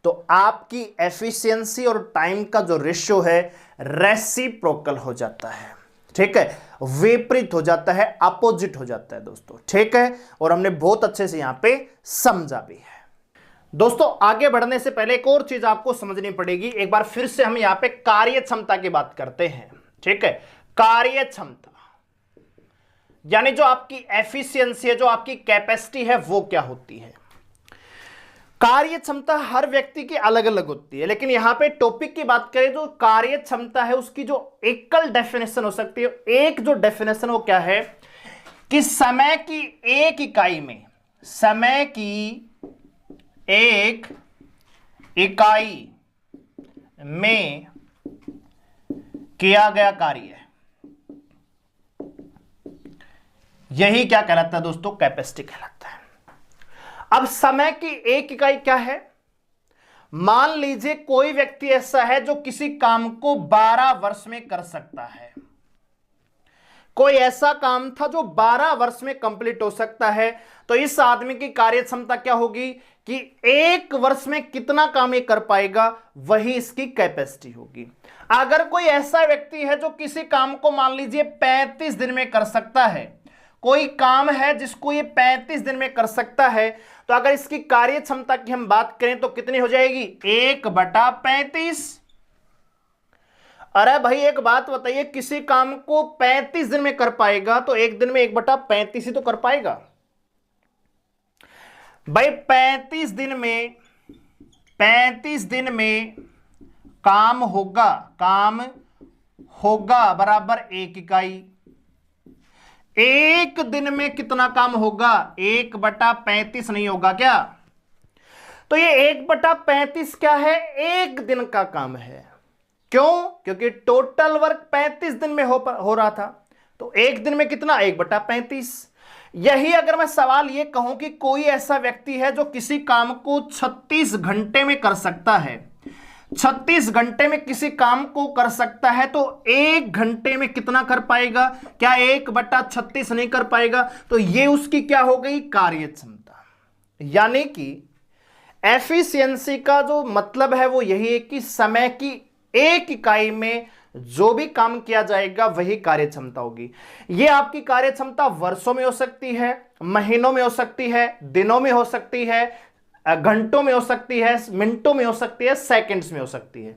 S1: तो आपकी एफिशिएंसी और टाइम का जो रेशियो है रेसिप्रोकल हो जाता है। ठीक है, विपरीत हो जाता है, अपोजिट हो जाता है दोस्तों। ठीक है, और हमने बहुत अच्छे से यहां पे समझा भी है। दोस्तों आगे बढ़ने से पहले एक और चीज आपको समझनी पड़ेगी। एक बार फिर से हम यहां पे कार्य क्षमता की बात करते हैं। ठीक है, कार्य क्षमता यानी जो आपकी एफिशिएंसी है, जो आपकी कैपेसिटी है, वो क्या होती है। कार्य क्षमता हर व्यक्ति की अलग अलग होती है, लेकिन यहां पे टॉपिक की बात करें तो कार्य क्षमता है उसकी जो एकल डेफिनेशन हो सकती है, एक जो डेफिनेशन वो क्या है कि समय की एक इकाई में, समय की एक इकाई में किया गया कार्य, यही क्या कहलाता है दोस्तों, कैपेसिटी कहलाता है। अब समय की एक इकाई क्या है, मान लीजिए कोई व्यक्ति ऐसा है जो किसी काम को 12 वर्ष में कर सकता है। कोई ऐसा काम था जो 12 वर्ष में कंप्लीट हो सकता है, तो इस आदमी की कार्य क्षमता क्या होगी कि 1 वर्ष में कितना काम ये कर पाएगा, वही इसकी कैपेसिटी होगी। अगर कोई ऐसा व्यक्ति है जो किसी काम को मान लीजिए 35 दिन में कर सकता है, कोई काम है जिसको ये 35 दिन में कर सकता है, तो अगर इसकी कार्य क्षमता की हम बात करें तो कितनी हो जाएगी 1/35। अरे भाई एक बात बताइए, किसी काम को 35 दिन में कर पाएगा तो एक दिन में 1/35 ही तो कर पाएगा भाई। 35 दिन में काम होगा बराबर 1 इकाई। एक दिन में कितना काम होगा, 1/35 नहीं होगा क्या? तो ये 1/35 क्या है, एक दिन का काम है। क्यों? क्योंकि टोटल वर्क 35 दिन में हो रहा था, तो एक दिन में कितना 1/35। यही अगर मैं सवाल ये कहूं कि कोई ऐसा व्यक्ति है जो किसी काम को 36 घंटे में कर सकता है, 36 घंटे में किसी काम को कर सकता है, तो 1 घंटे में कितना कर पाएगा, क्या 1/36 नहीं कर पाएगा? तो ये उसकी क्या हो गई, कार्य क्षमता। यानी कि एफिशिएंसी का जो मतलब है वो यही है कि समय की एक इकाई में जो भी काम किया जाएगा वही कार्य क्षमता होगी। ये आपकी कार्य क्षमता वर्षों में हो सकती है, महीनों में हो सकती है, दिनों में हो सकती है, घंटों में हो सकती है, मिनटों में हो सकती है, सेकंड्स में हो सकती है।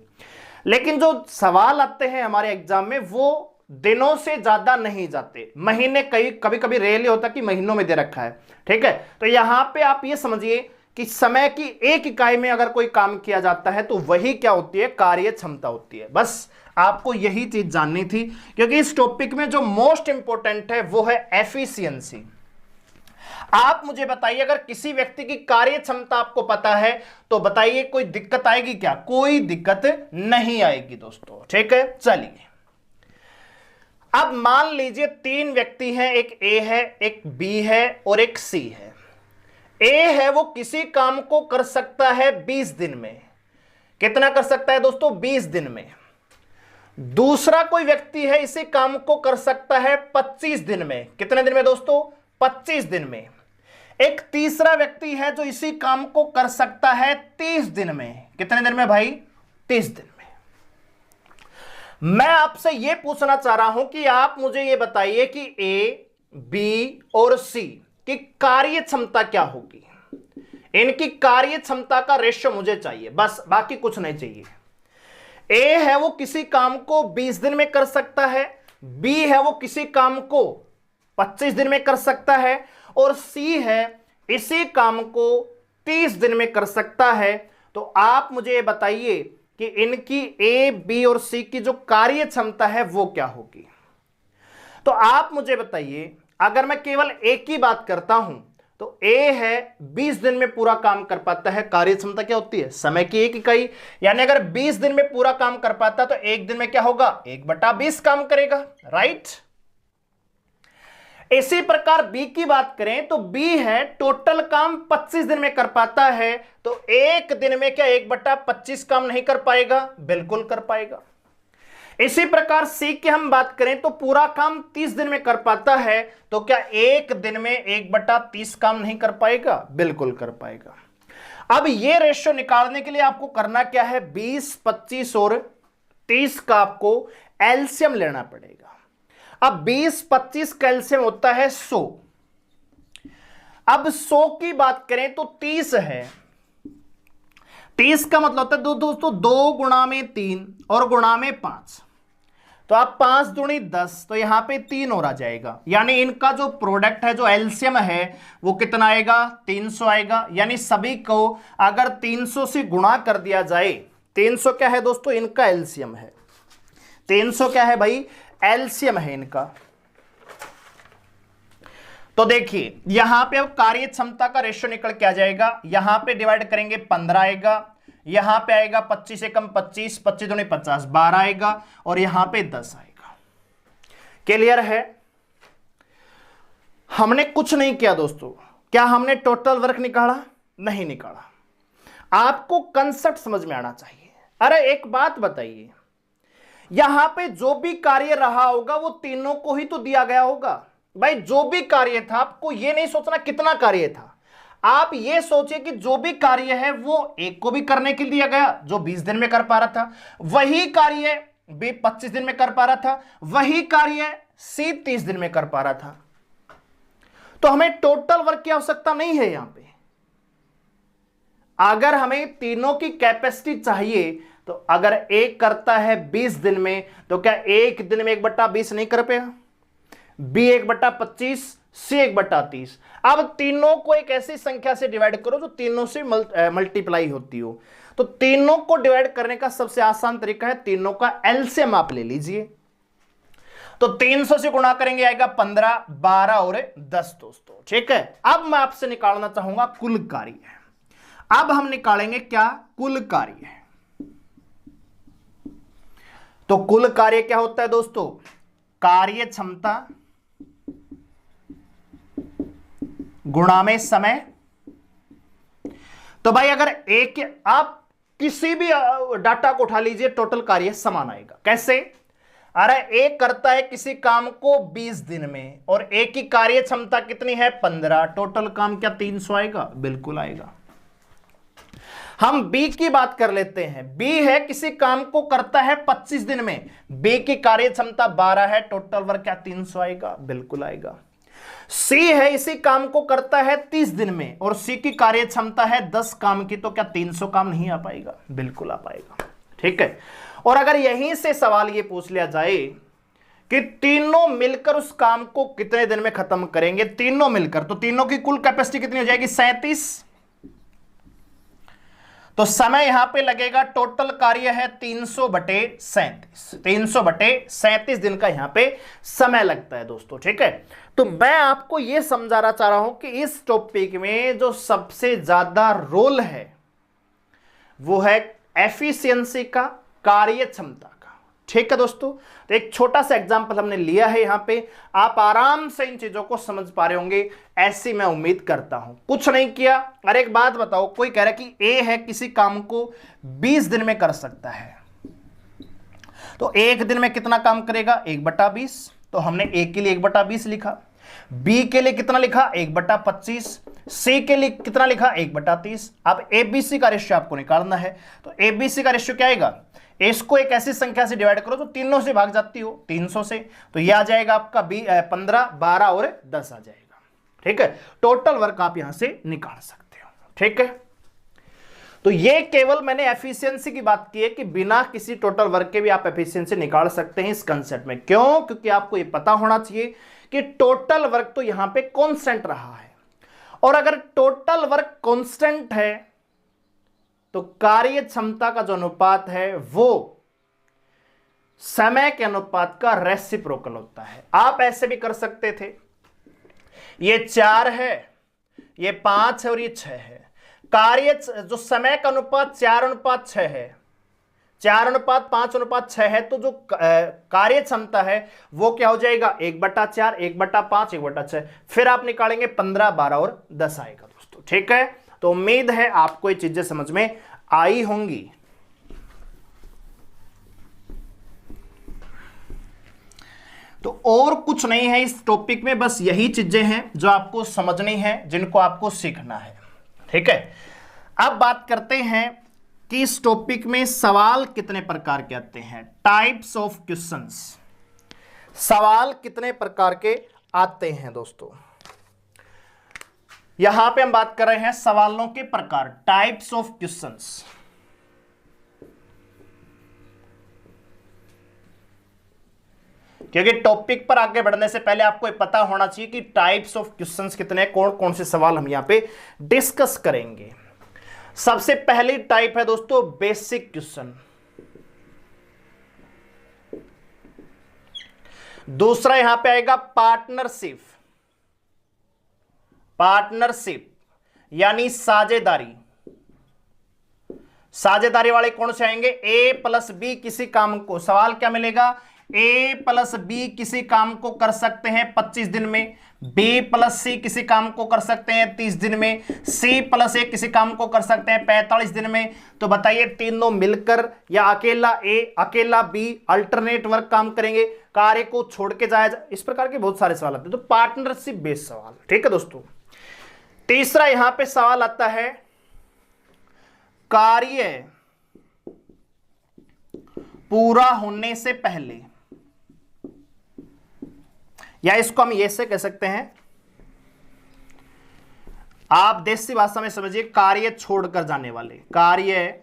S1: लेकिन जो सवाल आते हैं हमारे एग्जाम में वो दिनों से ज्यादा नहीं जाते, महीने कभी कभी रेयरली होता कि महीनों में दे रखा है। ठीक है, तो यहां पे आप ये समझिए कि समय की एक इकाई में अगर कोई काम किया जाता है तो वही क्या होती है, कार्य क्षमता होती है। बस आपको यही चीज जाननी थी, क्योंकि इस टॉपिक में जो मोस्ट इंपॉर्टेंट है वो है एफिशिएंसी। आप मुझे बताइए, अगर किसी व्यक्ति की कार्य क्षमता आपको पता है तो बताइए कोई दिक्कत आएगी क्या? कोई दिक्कत नहीं आएगी दोस्तों, ठीक है। चलिए अब मान लीजिए 3 व्यक्ति हैं, एक ए है, एक बी है और एक सी है। ए है वो किसी काम को कर सकता है 20 दिन में। कितना कर सकता है दोस्तों? 20 दिन में। दूसरा कोई व्यक्ति है, इसी काम को कर सकता है 25 दिन में। कितने दिन में दोस्तों? 25 दिन में। एक तीसरा व्यक्ति है जो इसी काम को कर सकता है 30 दिन में। कितने दिन में भाई? 30 दिन में। मैं आपसे यह पूछना चाह रहा हूं कि आप मुझे यह बताइए कि ए, बी और सी की कार्य क्षमता क्या होगी। इनकी कार्य क्षमता का रेशियो मुझे चाहिए, बस, बाकी कुछ नहीं चाहिए। ए है वो किसी काम को 20 दिन में कर सकता है, बी है वो किसी काम को 25 दिन में कर सकता है, और सी है इसी काम को 30 दिन में कर सकता है। तो आप मुझे ये बताइए कि इनकी ए, बी और सी की जो कार्य क्षमता है वो क्या होगी। तो आप मुझे बताइए, अगर मैं केवल एक की बात करता हूं तो ए है 20 दिन में पूरा काम कर पाता है। कार्य क्षमता क्या होती है? समय की एक इकाई। यानी अगर 20 दिन में पूरा काम कर पाता तो एक दिन में क्या होगा? 1/20 काम करेगा, राइट। इसी प्रकार बी की बात करें तो बी है टोटल काम 25 दिन में कर पाता है, तो एक दिन में क्या 1/25 काम नहीं कर पाएगा? बिल्कुल कर पाएगा। इसी प्रकार सी की हम बात करें तो पूरा काम 30 दिन में कर पाता है, तो क्या एक दिन में 1/30 काम नहीं कर पाएगा? बिल्कुल कर पाएगा। अब ये रेशियो निकालने के लिए आपको करना क्या है? 20, 25 और 30 का आपको एलसीएम लेना पड़ेगा। अब 20, 25 का एलसीएम होता है 100। अब 100 की बात करें तो 30 है। 30 का मतलब होता है दोस्तों 2 गुणा में 3 और गुणा में 5। तो आप 5 दूनी 10, तो यहां पे 3 और आ जाएगा। यानी इनका जो प्रोडक्ट है, जो एलसीएम है, वो कितना आएगा? 300 आएगा। यानी सभी को अगर 300 से गुणा कर दिया जाए, 300 क्या है दोस्तों? इनका एलसीएम है। 300 क्या है भाई? एलसीएम है इनका। तो देखिए यहां पे अब कार्य क्षमता का रेशियो निकल के आ जाएगा। यहां पे डिवाइड करेंगे 15 आएगा, यहां पे आएगा 25 से कम 25, 25 दूनी 50, 12 आएगा, और यहां पे 10 आएगा। क्लियर है? हमने कुछ नहीं किया दोस्तों। क्या हमने टोटल वर्क निकाला? नहीं निकाला। आपको कंसेप्ट समझ में आना चाहिए। अरे एक बात बताइए, यहां पे जो भी कार्य रहा होगा वो तीनों को ही तो दिया गया होगा। भाई जो भी कार्य था, आपको ये नहीं सोचना कितना कार्य था, आप ये सोचिए कि जो भी कार्य है वो एक को भी करने के लिए दिया गया जो 20 दिन में कर पा रहा था, वही कार्य बी 25 दिन में कर पा रहा था, वही कार्य सी 30 दिन में कर पा रहा था। तो हमें टोटल वर्क की आवश्यकता नहीं है। यहां पे अगर हमें तीनों की कैपेसिटी चाहिए तो अगर एक करता है 20 दिन में, तो क्या एक दिन में 1/20 नहीं कर पाएगा? बी 1/25, सी 1/30। अब तीनों को एक ऐसी संख्या से डिवाइड करो जो तीनों से मल्टीप्लाई होती हो। तो तीनों को डिवाइड करने का सबसे आसान तरीका है तीनों का एलसीएम आप ले लीजिए। तो 300 से गुणा करेंगे, आएगा 15, 12 और 10 दोस्तों, ठीक है। अब मैं आपसे निकालना चाहूंगा कुल कार्य। अब हम निकालेंगे क्या? कुल कार्य। तो कुल कार्य क्या होता है दोस्तों? कार्य क्षमता गुणा में समय। तो भाई अगर एक, आप किसी भी डाटा को उठा लीजिए, टोटल कार्य समान आएगा। कैसे? अरे एक करता है किसी काम को 20 दिन में और एक की कार्य क्षमता कितनी है? 15। टोटल काम क्या 300 आएगा? बिल्कुल आएगा। हम बी की बात कर लेते हैं। बी है किसी काम को करता है 25 दिन में, बी की कार्य क्षमता 12 है, टोटल वर्क क्या 300 आएगा? बिल्कुल आएगा। सी है इसी काम को करता है 30 दिन में और सी की कार्य क्षमता है 10 काम की, तो क्या 300 काम नहीं आ पाएगा? बिल्कुल आ पाएगा, ठीक है। और अगर यहीं से सवाल ये पूछ लिया जाए कि तीनों मिलकर उस काम को कितने दिन में खत्म करेंगे, तीनों मिलकर, तो तीनों की कुल कैपेसिटी कितनी हो जाएगी? 37। तो समय यहां पे लगेगा, टोटल कार्य है 300/37, 300/37 दिन का यहां पे समय लगता है दोस्तों। ठीक है, तो मैं आपको यह समझाना चाह रहा हूं कि इस टॉपिक में जो सबसे ज्यादा रोल है वो है एफिशिएंसी का, कार्य क्षमता का। ठीक है दोस्तों, तो एक छोटा सा एग्जांपल हमने लिया है यहां पे, आप आराम से इन चीजों को समझ पा रहे होंगे, ऐसी मैं उम्मीद करता हूं। कुछ नहीं किया। अरे एक बात बताओ, कोई कह रहा है कि ए है किसी काम को 20 दिन में कर सकता है, तो एक दिन में कितना काम करेगा? 1/20। तो हमने ए के लिए 1/20 लिखा, बी के लिए कितना लिखा? 1/25, सी के लिए कितना लिखा? 1/30। अब एबीसी का रेशियो आपको निकालना है, तो एबीसी का रेशियो क्या आएगा? इसको एक ऐसी संख्या से डिवाइड करो तो तीनों से भाग जाती हो, 300 से, तो यह आ जाएगा आपका 15, 12 और 10 आ जाएगा। ठीक है, टोटल वर्क आप यहां से निकाल सकते हो। ठीक है, तो ये केवल मैंने एफिशिएंसी की बात की है कि बिना किसी टोटल वर्क के भी आप एफिशिएंसी निकाल सकते हैं इस कंसेप्ट में। क्यों? क्योंकि आपको ये पता होना चाहिए कि टोटल वर्क तो यहां पे कांस्टेंट रहा है, और अगर टोटल वर्क कांस्टेंट है तो कार्य क्षमता का जो अनुपात है वो समय के अनुपात का रेसिप्रोकल होता है। आप ऐसे भी कर सकते थे, ये 4 है, ये 5 है और ये 6 है। कार्य जो समय का अनुपात 4:6 है, 4:5:6 है, तो जो कार्य क्षमता है वो क्या हो जाएगा? 1/4, 1/5, 1/6। फिर आप निकालेंगे 15, 12 और 10 आएगा दोस्तों। ठीक है, तो उम्मीद है आपको ये चीजें समझ में आई होंगी। तो और कुछ नहीं है इस टॉपिक में, बस यही चीजें हैं जो आपको समझनी है, जिनको आपको सीखना है। ठीक है, अब बात करते हैं कि इस टॉपिक में सवाल कितने प्रकार के आते हैं, टाइप्स ऑफ क्वेश्चंस। सवाल कितने प्रकार के आते हैं दोस्तों? यहां पे हम बात कर रहे हैं सवालों के प्रकार, टाइप्स ऑफ क्वेश्चंस। क्योंकि टॉपिक पर आगे बढ़ने से पहले आपको पता होना चाहिए कि टाइप्स ऑफ क्वेश्चंस कितने, कौन कौन से सवाल हम यहां पे डिस्कस करेंगे। सबसे पहली टाइप है दोस्तों बेसिक क्वेश्चन, दूसरा यहां पे आएगा पार्टनरशिप, पार्टनरशिप यानी साझेदारी। साझेदारी वाले कौन से आएंगे? A+B किसी काम को, सवाल क्या मिलेगा? A+B किसी काम को कर सकते हैं 25 दिन में, B+C किसी काम को कर सकते हैं 30 दिन में, C+A किसी काम को कर सकते हैं 45 दिन में। तो बताइए तीनों मिलकर या अकेला A अकेला B अल्टरनेट वर्क काम करेंगे, कार्य को छोड़ के जाया जाए, इस प्रकार के बहुत सारे सवाल आते हैं। तो पार्टनरशिप बेस्ड सवाल। ठीक है दोस्तों, तीसरा यहां पे सवाल आता है कार्य पूरा होने से पहले, या इसको हम ये से कह सकते हैं, आप देसी भाषा में समझिए, कार्य छोड़कर जाने वाले, कार्य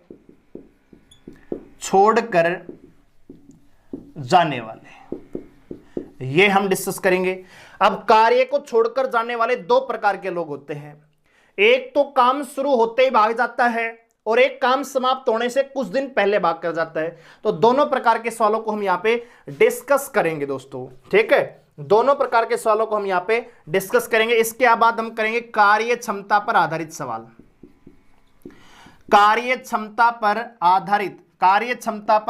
S1: छोड़कर जाने वाले, ये हम डिस्कस करेंगे। अब कार्य को छोड़कर जाने वाले दो प्रकार के लोग होते हैं, एक तो काम शुरू होते ही भाग जाता है और एक काम समाप्त होने से कुछ दिन पहले भाग कर जाता है। तो दोनों प्रकार के सवालों को हम यहां पे डिस्कस करेंगे दोस्तों। ठीक है, दोनों प्रकार के सवालों को हम यहां पे डिस्कस करेंगे। इसके बाद हम करेंगे कार्य क्षमता पर आधारित सवाल, कार्य क्षमता पर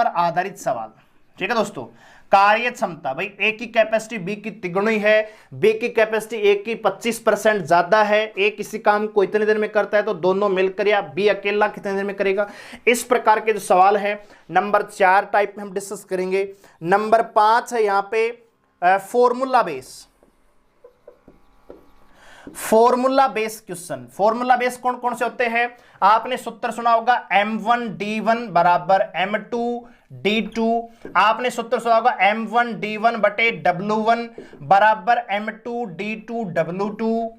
S1: आधारित सवाल। ठीक है दोस्तों, कार्य क्षमता, भाई ए की कैपेसिटी बी की तिगुनी है, बी की कैपेसिटी ए की 25% ज्यादा है, ए किसी काम को इतने देर में करता है तो दोनों मिलकर, या बी अकेला कितने देर में करेगा, इस प्रकार के जो सवाल है। नंबर 4 टाइप में हम डिस्कस करेंगे। नंबर 5 है यहां पे formula base, formula base question. Formula base कौन कौन से होते हैं? आपने सूत्र सुना होगा m1d1 बराबर m2d2, आपने सूत्र सुना होगा m1d1 बटे w1 बराबर m2d2w2।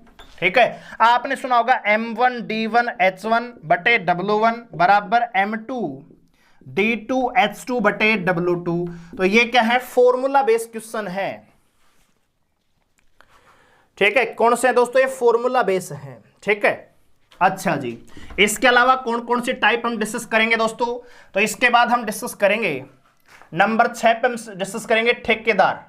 S1: ठीक है, आपने सुना होगा m1d1h1 बटे w1 बराबर m2d2h2 बटे w2। तो ये क्या है? फॉर्मूला बेस्ड क्वेश्चन है। ठीक है, कौन से हैं दोस्तों? ये फॉर्मूला बेस है। ठीक है, अच्छा जी, इसके अलावा कौन कौन सी टाइप हम डिस्कस करेंगे दोस्तों? तो इसके बाद हम डिस्कस करेंगे नंबर 6 पे हम डिस्कस करेंगे ठेकेदार,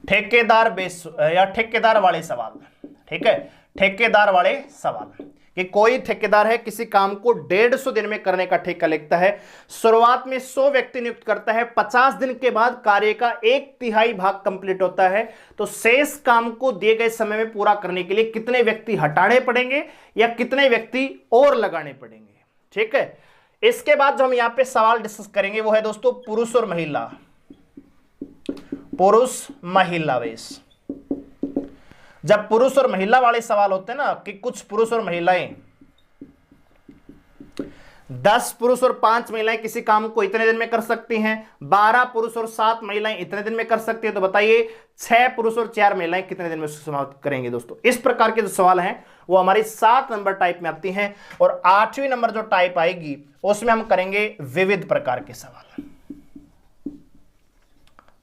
S1: ठेकेदार बेस या ठेकेदार वाले सवाल। ठीक है, ठेकेदार वाले सवाल कि कोई ठेकेदार है किसी काम को 150 दिन में करने का ठेका लिखता है, शुरुआत में 100 व्यक्ति नियुक्त करता है, 50 दिन के बाद कार्य का 1/3 भाग कंप्लीट होता है, तो शेष काम को दिए गए समय में पूरा करने के लिए कितने व्यक्ति हटाने पड़ेंगे या कितने व्यक्ति और लगाने पड़ेंगे। ठीक है, इसके बाद जो हम यहां पे सवाल डिस्कस करेंगे वो है दोस्तों पुरुष और महिला, पुरुष महिला बेस। जब पुरुष और महिला वाले सवाल होते हैं ना कि कुछ पुरुष और महिलाएं, 10 पुरुष और 5 महिलाएं किसी काम को इतने दिन में कर सकती हैं, 12 पुरुष और 7 महिलाएं इतने दिन में कर सकती हैं, तो बताइए 6 पुरुष और 4 महिलाएं कितने दिन में समाप्त करेंगे दोस्तों। इस प्रकार के जो सवाल हैं वो हमारी 7 नंबर टाइप में आती हैं, और 8वीं नंबर जो टाइप आएगी उसमें हम करेंगे विविध प्रकार के सवाल।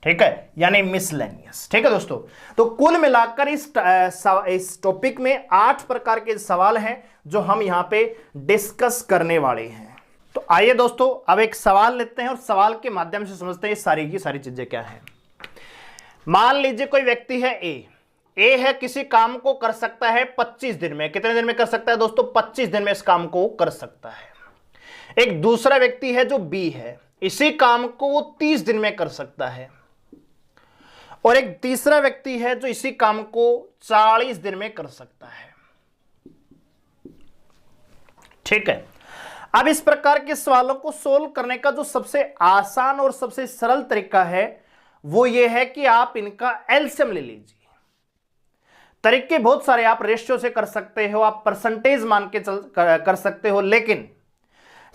S1: ठीक है, यानी मिसलेनियस। ठीक है दोस्तों, तो कुल मिलाकर इस टॉपिक में 8 प्रकार के सवाल हैं जो हम यहां पे डिस्कस करने वाले हैं। तो आइए दोस्तों अब एक सवाल लेते हैं और सवाल के माध्यम से समझते हैं सारी की सारी चीजें क्या है। मान लीजिए कोई व्यक्ति है ए है, किसी काम को कर सकता है 25 दिन में। कितने दिन में कर सकता है दोस्तों? 25 दिन में इस काम को कर सकता है। एक दूसरा व्यक्ति है जो बी है, इसी काम को वो 30 दिन में कर सकता है, और एक तीसरा व्यक्ति है जो इसी काम को 40 दिन में कर सकता है। ठीक है, अब इस प्रकार के सवालों को सोल्व करने का जो सबसे आसान और सबसे सरल तरीका है वो ये है कि आप इनका एलसीएम ले लीजिए। तरीके बहुत सारे, आप रेशियो से कर सकते हो, आप परसेंटेज मान के कर सकते हो, लेकिन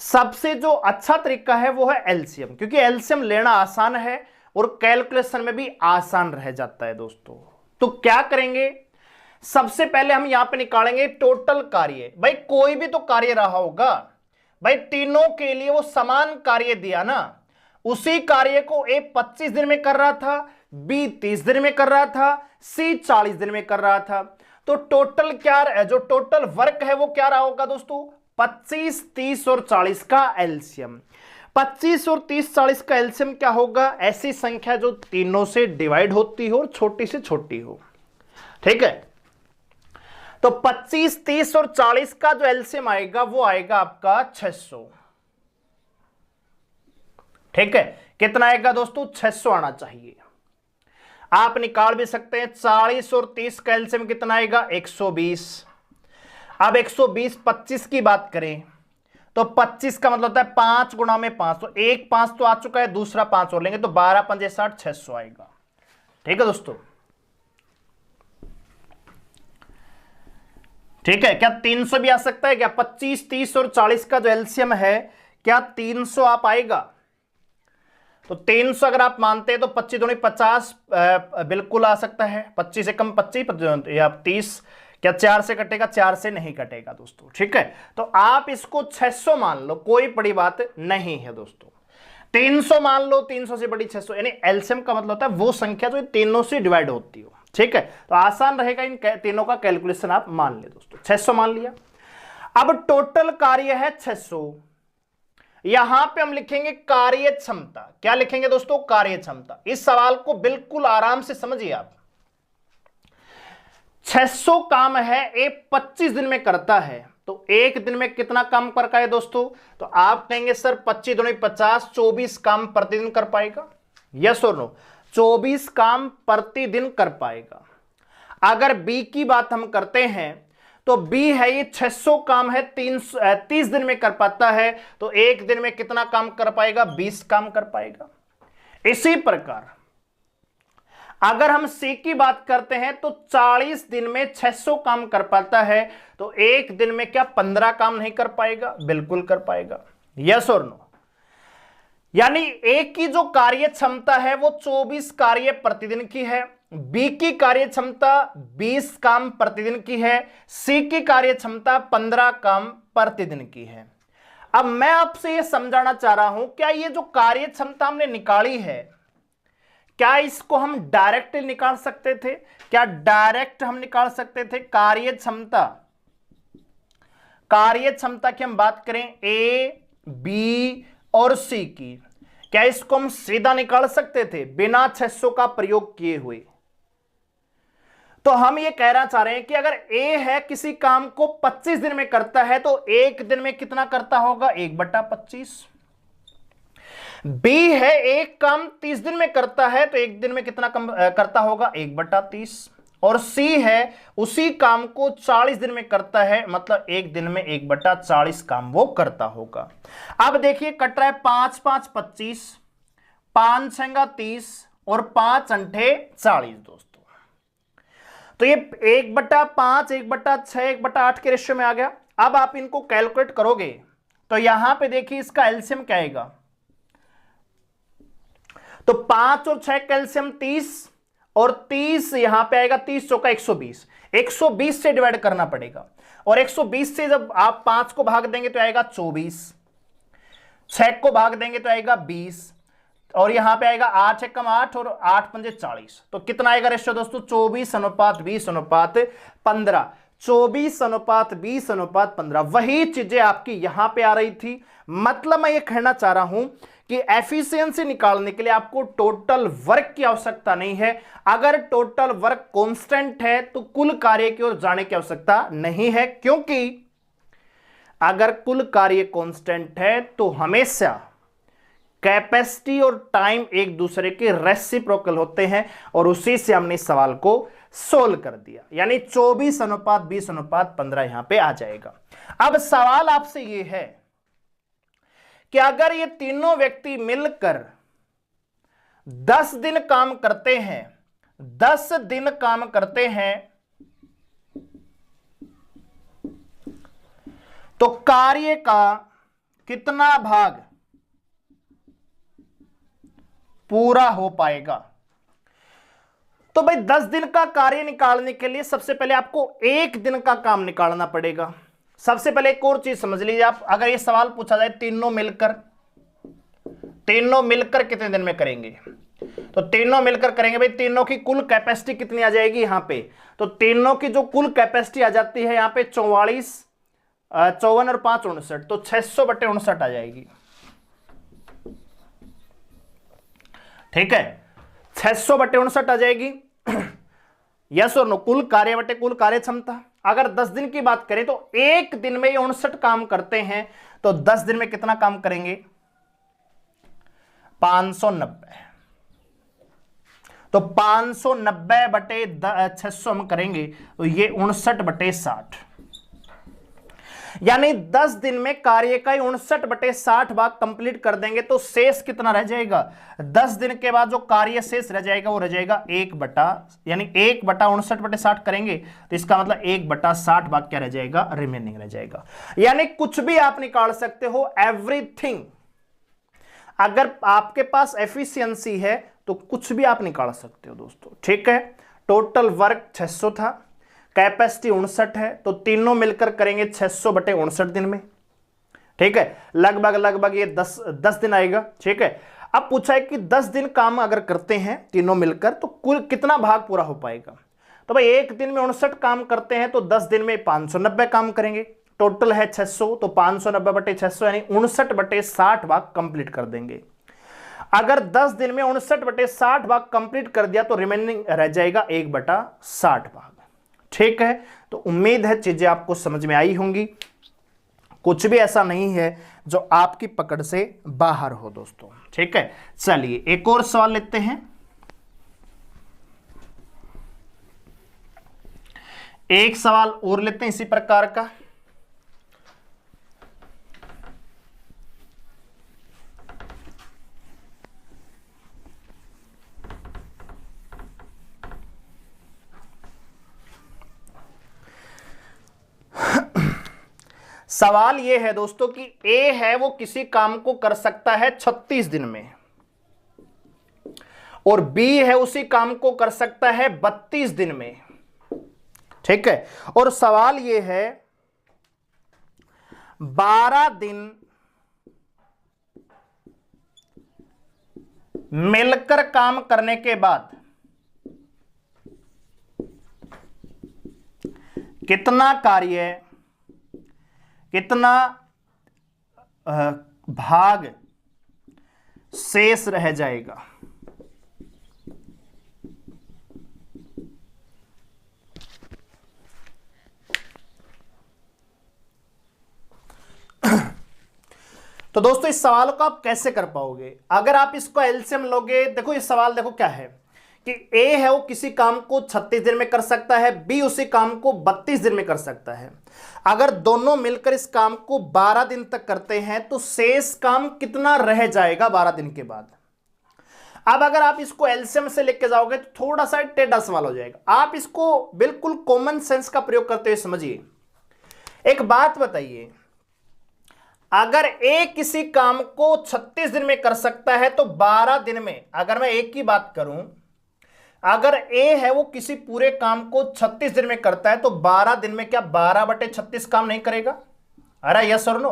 S1: सबसे जो अच्छा तरीका है वो है एलसीएम, क्योंकि एलसीएम लेना आसान है और कैलकुलेशन में भी आसान रह जाता है दोस्तों। तो क्या करेंगे, सबसे पहले हम यहां पे निकालेंगे टोटल कार्य। भाई कोई भी तो कार्य रहा होगा, भाई तीनों के लिए वो समान कार्य दिया ना, उसी कार्य को ए 25 दिन में कर रहा था, बी 30 दिन में कर रहा था, सी 40 दिन में कर रहा था। तो टोटल क्या, जो टोटल वर्क है वो क्या रहा होगा दोस्तों? 25, 30 और 40 का एलसीएम। 25 और 30, 40 का एलसीएम क्या होगा? ऐसी संख्या जो तीनों से डिवाइड होती हो और छोटी से छोटी हो। ठीक है, तो 25, 30 और 40 का जो एलसीएम आएगा वो आएगा आपका 600। ठीक है, कितना आएगा दोस्तों? 600 आना चाहिए। आप निकाल भी सकते हैं, 40 और 30 का एलसीएम कितना आएगा? 120। अब 120 25 की बात करें तो 25 का मतलब होता है 5 गुणा में 5, तो एक 5 तो आ चुका है, दूसरा 5 और लेंगे तो 12 पंजे 60, 600 आएगा। ठीक है दोस्तों, ठीक है। क्या 300 भी आ सकता है क्या? 25, 30 और 40 का जो एलसीएम है, क्या 300 आप आएगा? तो 300 अगर आप मानते हैं तो 25 दूनी 50 बिल्कुल आ सकता है। 25 से कम 25 या 30, क्या 4 से कटेगा? 4 से नहीं कटेगा दोस्तों। ठीक है, तो आप इसको 600 मान लो, कोई बड़ी बात नहीं है दोस्तों। 300 मान लो, 300 से बड़ी 600, यानी एलसीएम का मतलब होता है वो संख्या जो तीनों से डिवाइड होती हो। ठीक है, तो आसान रहेगा, इन तीनों का कैलकुलेशन आप मान ले दोस्तों। 600 मान लिया। अब टोटल कार्य है 600, यहां पे हम लिखेंगे कार्य क्षमता। क्या लिखेंगे दोस्तों? कार्य क्षमता। इस सवाल को बिल्कुल आराम से समझिए आप। 600 काम है, ये 25 दिन में करता है, तो एक दिन में कितना काम कर पाए दोस्तों? तो आप कहेंगे सर 25 दूनी 50, 24 काम प्रतिदिन कर पाएगा। यस और नो? 24 काम प्रतिदिन कर पाएगा। अगर बी की बात हम करते हैं तो बी है ये 600 काम है, 30 दिन में कर पाता है, तो एक दिन में कितना काम कर पाएगा? 20 काम कर पाएगा। इसी प्रकार अगर हम सी की बात करते हैं तो 40 दिन में 600 काम कर पाता है, तो एक दिन में क्या 15 काम नहीं कर पाएगा? बिल्कुल कर पाएगा। यस और नो? यानी ए की जो कार्य क्षमता है वो 24 कार्य प्रतिदिन की है, बी की कार्य क्षमता 20 काम प्रतिदिन की है, सी की कार्य क्षमता 15 काम प्रतिदिन की है। अब मैं आपसे यह समझाना चाह रहा हूं, क्या ये जो कार्य क्षमता हमने निकाली है, क्या इसको हम डायरेक्ट निकाल सकते थे? क्या डायरेक्ट हम निकाल सकते थे कार्य क्षमता? कार्य क्षमता की हम बात करें ए, बी और सी की, क्या इसको हम सीधा निकाल सकते थे बिना 600 का प्रयोग किए हुए? तो हम ये कहना चाह रहे हैं कि अगर ए है किसी काम को 25 दिन में करता है तो एक दिन में कितना करता होगा? 1/25। बी है एक काम 30 दिन में करता है तो एक दिन में कितना करता होगा? 1/30। और सी है उसी काम को 40 दिन में करता है, मतलब एक दिन में 1/40 काम वो करता होगा। अब देखिए कट रहा है 5 5 25, 5 6 30 और 5 अंठे 40 दोस्तों। तो ये 1/5, 1/6, 1/8 के रेशियो में आ गया। अब आप इनको कैलकुलेट करोगे तो यहां पे देखिए इसका एलसीएम क्या आएगा? तो 5 और 6 कैल्शियम 30 और 30 यहां पे आएगा 30 चौका 120, 120 से डिवाइड करना पड़ेगा। और 120 से जब आप 5 को भाग देंगे तो आएगा 24, 6 को भाग देंगे तो आएगा 20 और यहां पे आएगा 8 एकम 8 और 8 पंजे 40। तो कितना आएगा रेशियो दोस्तों? 24:20:15। 24:20:15 वही चीजें आपकी यहां पे आ रही थी। मतलब मैं ये कहना चाह रहा हूं कि एफिशिएंसी निकालने के लिए आपको टोटल वर्क की आवश्यकता नहीं है। अगर टोटल वर्क कांस्टेंट है तो कुल कार्य की ओर जाने की आवश्यकता नहीं है, क्योंकि अगर कुल कार्य कांस्टेंट है तो हमेशा कैपेसिटी और टाइम एक दूसरे के रेसिप्रोकल होते हैं और उसी से हमने इस सवाल को सोल्व कर दिया, यानी 24:20:15 यहां पे आ जाएगा। अब सवाल आपसे यह है कि अगर ये तीनों व्यक्ति मिलकर 10 दिन काम करते हैं, 10 दिन काम करते हैं, तो कार्य का कितना भाग पूरा हो पाएगा? तो भाई 10 दिन का कार्य निकालने के लिए सबसे पहले आपको एक दिन का काम निकालना पड़ेगा। सबसे पहले एक और चीज समझ लीजिए आप, अगर ये सवाल पूछा जाए तीनों मिलकर कितने दिन में करेंगे, तो तीनों मिलकर करेंगे भाई, तीनों की कुल कैपेसिटी कितनी आ जाएगी यहां पे? तो तीनों की जो कुल कैपेसिटी आ जाती है यहां पे 44, 54 और 5 59, तो 600/59 आ जाएगी। ठीक है, 600/59 आ जाएगी। यस और नो? कुल कार्य बटे कुल कार्य क्षमता। अगर 10 दिन की बात करें तो एक दिन में 59 काम करते हैं, तो 10 दिन में कितना काम करेंगे? 590। तो 590/600 हम करेंगे तो ये 59/60, यानी 10 दिन में कार्य का 59/60 भाग कंप्लीट कर देंगे तो शेष कितना रह जाएगा? 10 दिन के बाद जो कार्य शेष रह जाएगा वो रह जाएगा 1/59/60 करेंगे तो इसका मतलब 1/60 भाग क्या रह जाएगा? रिमेनिंग रह जाएगा। यानी कुछ भी आप निकाल सकते हो, एवरीथिंग। अगर आपके पास एफिशिएंसी है तो कुछ भी आप निकाल सकते हो दोस्तों। ठीक है, टोटल वर्क 600 था, कैपेसिटी 59 है, तो तीनों मिलकर करेंगे 600/59 दिन में। ठीक है, लगभग ये 10 दिन आएगा। ठीक है, अब पूछा है कि 10 दिन काम अगर करते हैं तीनों मिलकर तो कुल कितना भाग पूरा हो पाएगा? तो भाई एक दिन में 59 काम करते हैं तो 10 दिन में 590 काम करेंगे, टोटल है 600, तो 590/600 यानी 59/60 भाग कंप्लीट कर देंगे। अगर 10 दिन में 59/60 भाग कंप्लीट कर दिया तो रिमेनिंग रह जाएगा 1/60 भाग। ठीक है, तो उम्मीद है चीजें आपको समझ में आई होंगी, कुछ भी ऐसा नहीं है जो आपकी पकड़ से बाहर हो दोस्तों। ठीक है, चलिए एक और सवाल लेते हैं। एक सवाल और लेते हैं इसी प्रकार का। सवाल यह है दोस्तों कि ए है वो किसी काम को कर सकता है 36 दिन में और बी है उसी काम को कर सकता है 32 दिन में। ठीक है, और सवाल यह है 12 दिन मिलकर काम करने के बाद कितना कार्य कितना भाग शेष रह जाएगा। तो दोस्तों इस सवाल को आप कैसे कर पाओगे? अगर आप इसको एलसीएम लोगे, देखो इस सवाल देखो क्या है कि ए है वो किसी काम को 36 दिन में कर सकता है, बी उसी काम को 32 दिन में कर सकता है। अगर दोनों मिलकर इस काम को 12 दिन तक करते हैं तो शेष काम कितना रह जाएगा 12 दिन के बाद। अब अगर आप इसको एलसीएम से लेके जाओगे तो थोड़ा सा टेढ़ा सवाल हो जाएगा। आप इसको बिल्कुल कॉमन सेंस का प्रयोग करते हुए समझिए। एक बात बताइए, अगर ए किसी काम को 36 दिन में कर सकता है तो 12 दिन में, अगर मैं एक की बात करूं, अगर ए है वो किसी पूरे काम को 36 दिन में करता है तो 12 दिन में क्या 12/36 काम नहीं करेगा? अरे यस और नो?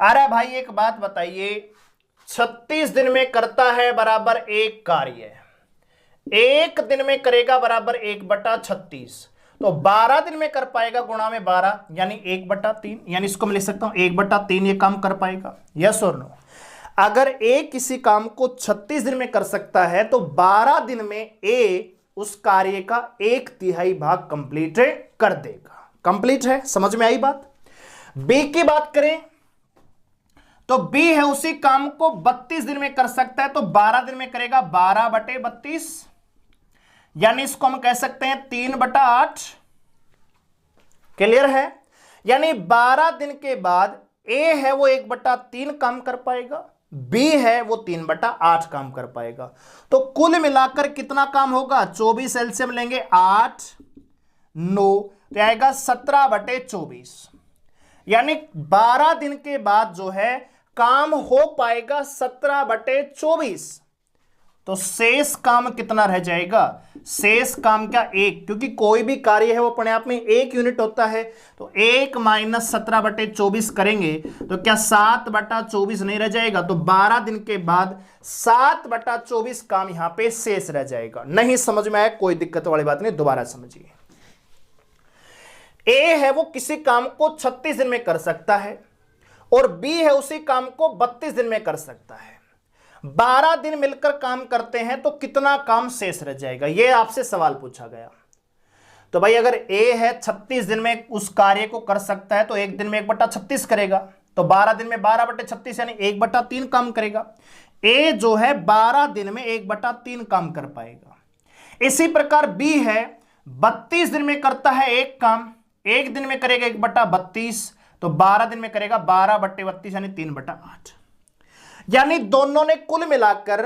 S1: अरे भाई एक बात बताइए, 36 दिन में करता है बराबर एक कार्य, एक दिन में करेगा बराबर 1/36, तो 12 दिन में कर पाएगा गुणा में 12 यानी 1/3, यानी इसको मैं लिख सकता हूं 1/3 ये काम कर पाएगा। यस और नो? अगर ए किसी काम को 36 दिन में कर सकता है तो 12 दिन में ए उस कार्य का 1/3 भाग कंप्लीट कर देगा। कंप्लीट है, समझ में आई बात? बी की बात करें तो बी है उसी काम को 32 दिन में कर सकता है तो 12 दिन में करेगा 12/32, यानी इसको हम कह सकते हैं 3/8। क्लियर है? यानी 12 दिन के बाद ए है वो 1/3 काम कर पाएगा, बी है वो 3/8 काम कर पाएगा। तो कुल मिलाकर कितना काम होगा? 24 एलसीएम लेंगे, 8 9 तो आएगा 17/24, यानी 12 दिन के बाद जो है काम हो पाएगा 17/24। तो शेष काम कितना रह जाएगा? शेष काम क्या? 1, क्योंकि कोई भी कार्य है वो अपने आप में 1 यूनिट होता है, तो 1 - 17/24 करेंगे तो क्या 7/24 नहीं रह जाएगा? तो 12 दिन के बाद 7/24 काम यहां पे शेष रह जाएगा। नहीं समझ में आया? कोई दिक्कत वाली बात नहीं, दोबारा समझिए। ए है वो किसी काम को 36 दिन में कर सकता है और बी है उसी काम को 32 दिन में कर सकता है। 12 दिन मिलकर काम करते हैं तो कितना काम शेष रह जाएगा, यह आपसे सवाल पूछा गया। तो भाई अगर ए है 36 दिन में उस कार्य को कर सकता है तो एक दिन में 1/36 करेगा, तो 12 दिन में 12/36 यानी 1/3 काम करेगा। ए जो है 12 दिन में 1/3 काम कर पाएगा। इसी प्रकार बी है 32 दिन में करता है एक काम, एक दिन में करेगा 1/32, तो 12 दिन में करेगा 12/32 यानी 3/8, यानी दोनों ने कुल मिलाकर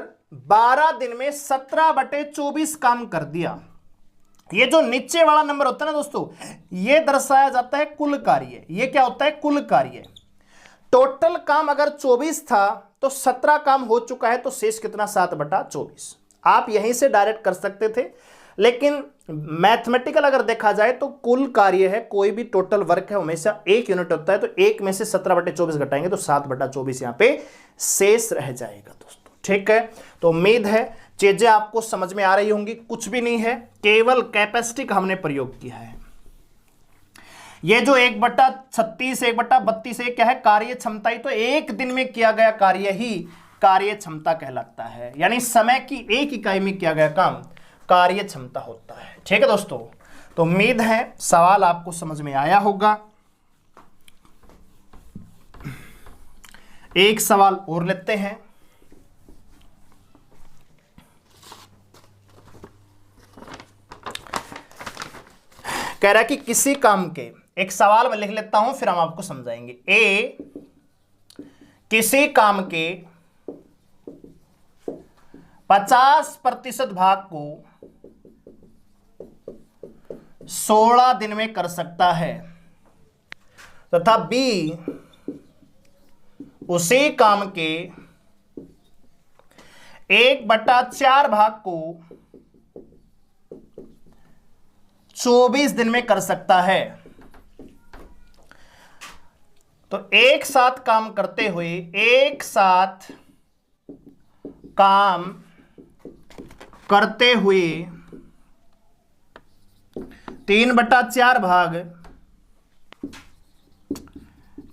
S1: 12 दिन में 17/24 काम कर दिया। ये जो नीचे वाला नंबर होता है ना दोस्तों, ये दर्शाया जाता है कुल कार्य। ये क्या होता है? कुल कार्य। टोटल काम अगर 24 था तो 17 काम हो चुका है, तो शेष कितना? 7/24। आप यहीं से डायरेक्ट कर सकते थे, लेकिन मैथमेटिकल अगर देखा जाए तो कुल कार्य है, कोई भी टोटल वर्क है हमेशा 1 यूनिट होता है, तो 1 में से 17/24 घटाएंगे तो 7/24 यहां पे शेष रह जाएगा दोस्तों। ठीक है, तो उम्मीद है चीजें आपको समझ में आ रही होंगी। कुछ भी नहीं है, केवल कैपेसिटी का हमने प्रयोग किया है। ये जो 1/36 1/32 ये क्या है? कार्य क्षमता ही, तो एक दिन में किया गया कार्य ही कार्य क्षमता कहलाता है, यानी समय की एक इकाई में किया गया काम कार्य क्षमता होता है। ठीक है दोस्तों, तो उम्मीद है सवाल आपको समझ में आया होगा। एक सवाल और लेते हैं। कह रहा है कि किसी काम के, एक सवाल मैं लिख लेता हूं फिर हम आपको समझाएंगे। ए किसी काम के 50% भाग को 16 दिन में कर सकता है तथा बी उसी काम के 1/4 भाग को 24 दिन में कर सकता है। तो एक साथ काम करते हुए, एक साथ काम करते हुए 3/4 भाग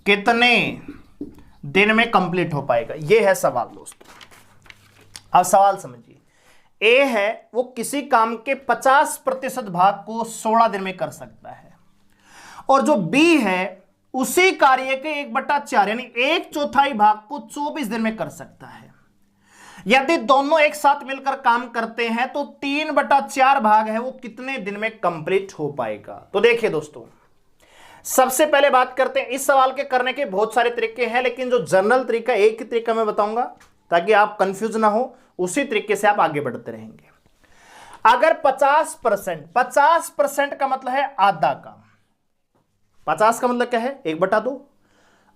S1: कितने दिन में कंप्लीट हो पाएगा, यह है सवाल दोस्तों। अब सवाल समझिए, ए है वो किसी काम के 50% भाग को 16 दिन में कर सकता है, और जो बी है उसी कार्य के 1/4 यानी 1/4 भाग को 24 दिन में कर सकता है। यदि दोनों एक साथ मिलकर काम करते हैं तो 3/4 भाग है वो कितने दिन में कंप्लीट हो पाएगा। तो देखिए दोस्तों, सबसे पहले बात करते हैं, इस सवाल के करने के बहुत सारे तरीके हैं, लेकिन जो जनरल तरीका, एक ही तरीका मैं बताऊंगा ताकि आप कंफ्यूज ना हो, उसी तरीके से आप आगे बढ़ते रहेंगे। अगर 50% का मतलब है आधा काम, 50 का मतलब क्या है 1/2।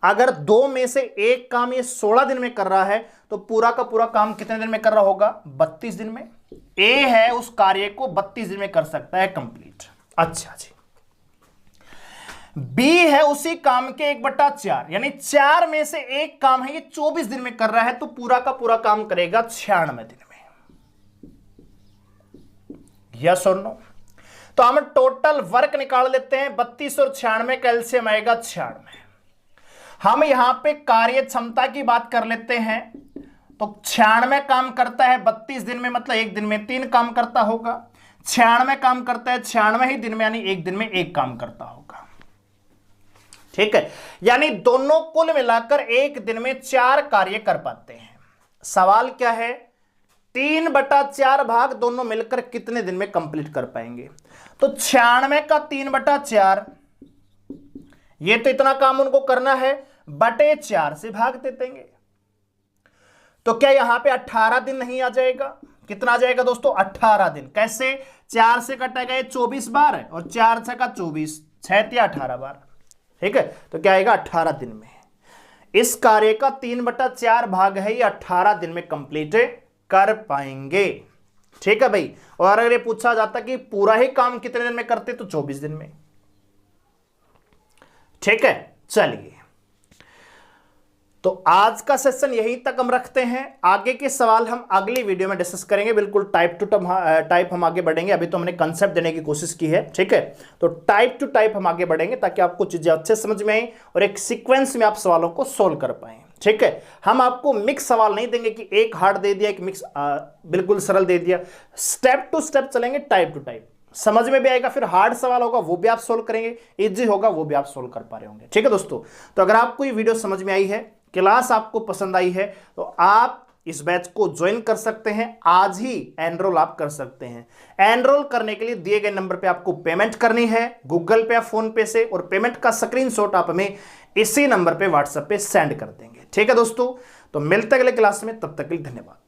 S1: अगर 2 में से एक काम ये 16 दिन में कर रहा है तो पूरा का पूरा काम कितने दिन में कर रहा होगा, 32 दिन में। ए है उस कार्य को 32 दिन में कर सकता है कंप्लीट। अच्छा जी, बी है उसी काम के 1/4 यानी 4 में से एक काम है ये 24 दिन में कर रहा है, तो पूरा का पूरा काम करेगा 96 दिन में। यस और नो? तो हम टोटल वर्क निकाल लेते हैं, 32 और 96 का एलसीएम आएगा 96। हम यहां पे कार्य क्षमता की बात कर लेते हैं, तो 96 काम करता है 32 दिन में, मतलब एक दिन में 3 काम करता होगा। 96 काम करता है 96 ही दिन में, यानी एक दिन में 1 काम करता होगा। ठीक है, यानी दोनों कुल मिलाकर एक दिन में 4 कार्य कर पाते हैं। सवाल क्या है, 3/4 भाग दोनों मिलकर कितने दिन में कंप्लीट कर पाएंगे। तो 96 का 3/4, ये तो इतना काम उनको करना है, बटे 4 से भाग दे देंगे। तो क्या यहां पे 18 दिन नहीं आ जाएगा? कितना आ जाएगा दोस्तों, 18 दिन। कैसे, 4 से कटेगा ये 24 बार है, और 4 से का 24, 6 18 बार। ठीक है, तो क्या आएगा 18 दिन में। इस कार्य का 3/4 भाग है, ये 18 दिन में कंप्लीट कर पाएंगे। ठीक है भाई, और अगर ये पूछा जाता कि पूरा ही काम कितने दिन में करते, तो 24 दिन में। ठीक है, चलिए, तो आज का सेशन यहीं तक हम रखते हैं। आगे के सवाल हम अगली वीडियो में डिस्कस करेंगे, बिल्कुल टाइप टू टाइप हम आगे बढ़ेंगे। अभी तो हमने कंसेप्ट देने की कोशिश की है, ठीक है, तो टाइप टू टाइप हम आगे बढ़ेंगे ताकि आपको चीजें अच्छे समझ में आए और एक सीक्वेंस में आप सवालों को सोल्व कर पाए। ठीक है, हम आपको मिक्स सवाल नहीं देंगे कि एक हार्ड दे दिया, एक मिक्स बिल्कुल सरल दे दिया। स्टेप टू स्टेप चलेंगे, टाइप टू टाइप, समझ में भी आएगा। फिर हार्ड सवाल होगा वो भी आप सोल्व करेंगे, इजी होगा वो भी आप सोल्व कर पा रहे होंगे। ठीक है दोस्तों, तो अगर आपको ये वीडियो समझ में आई है, क्लास आपको पसंद आई है, तो आप इस बैच को ज्वाइन कर सकते हैं। आज ही एनरोल आप कर सकते हैं। एनरोल करने के लिए दिए गए नंबर पे आपको पेमेंट करनी है, गूगल पे या फोन पे से, और पेमेंट का स्क्रीनशॉट आप हमें इसी नंबर पे व्हाट्सएप पे सेंड कर देंगे। ठीक है दोस्तों, तो मिलते हैं अगले क्लास में, तब तक के लिए धन्यवाद।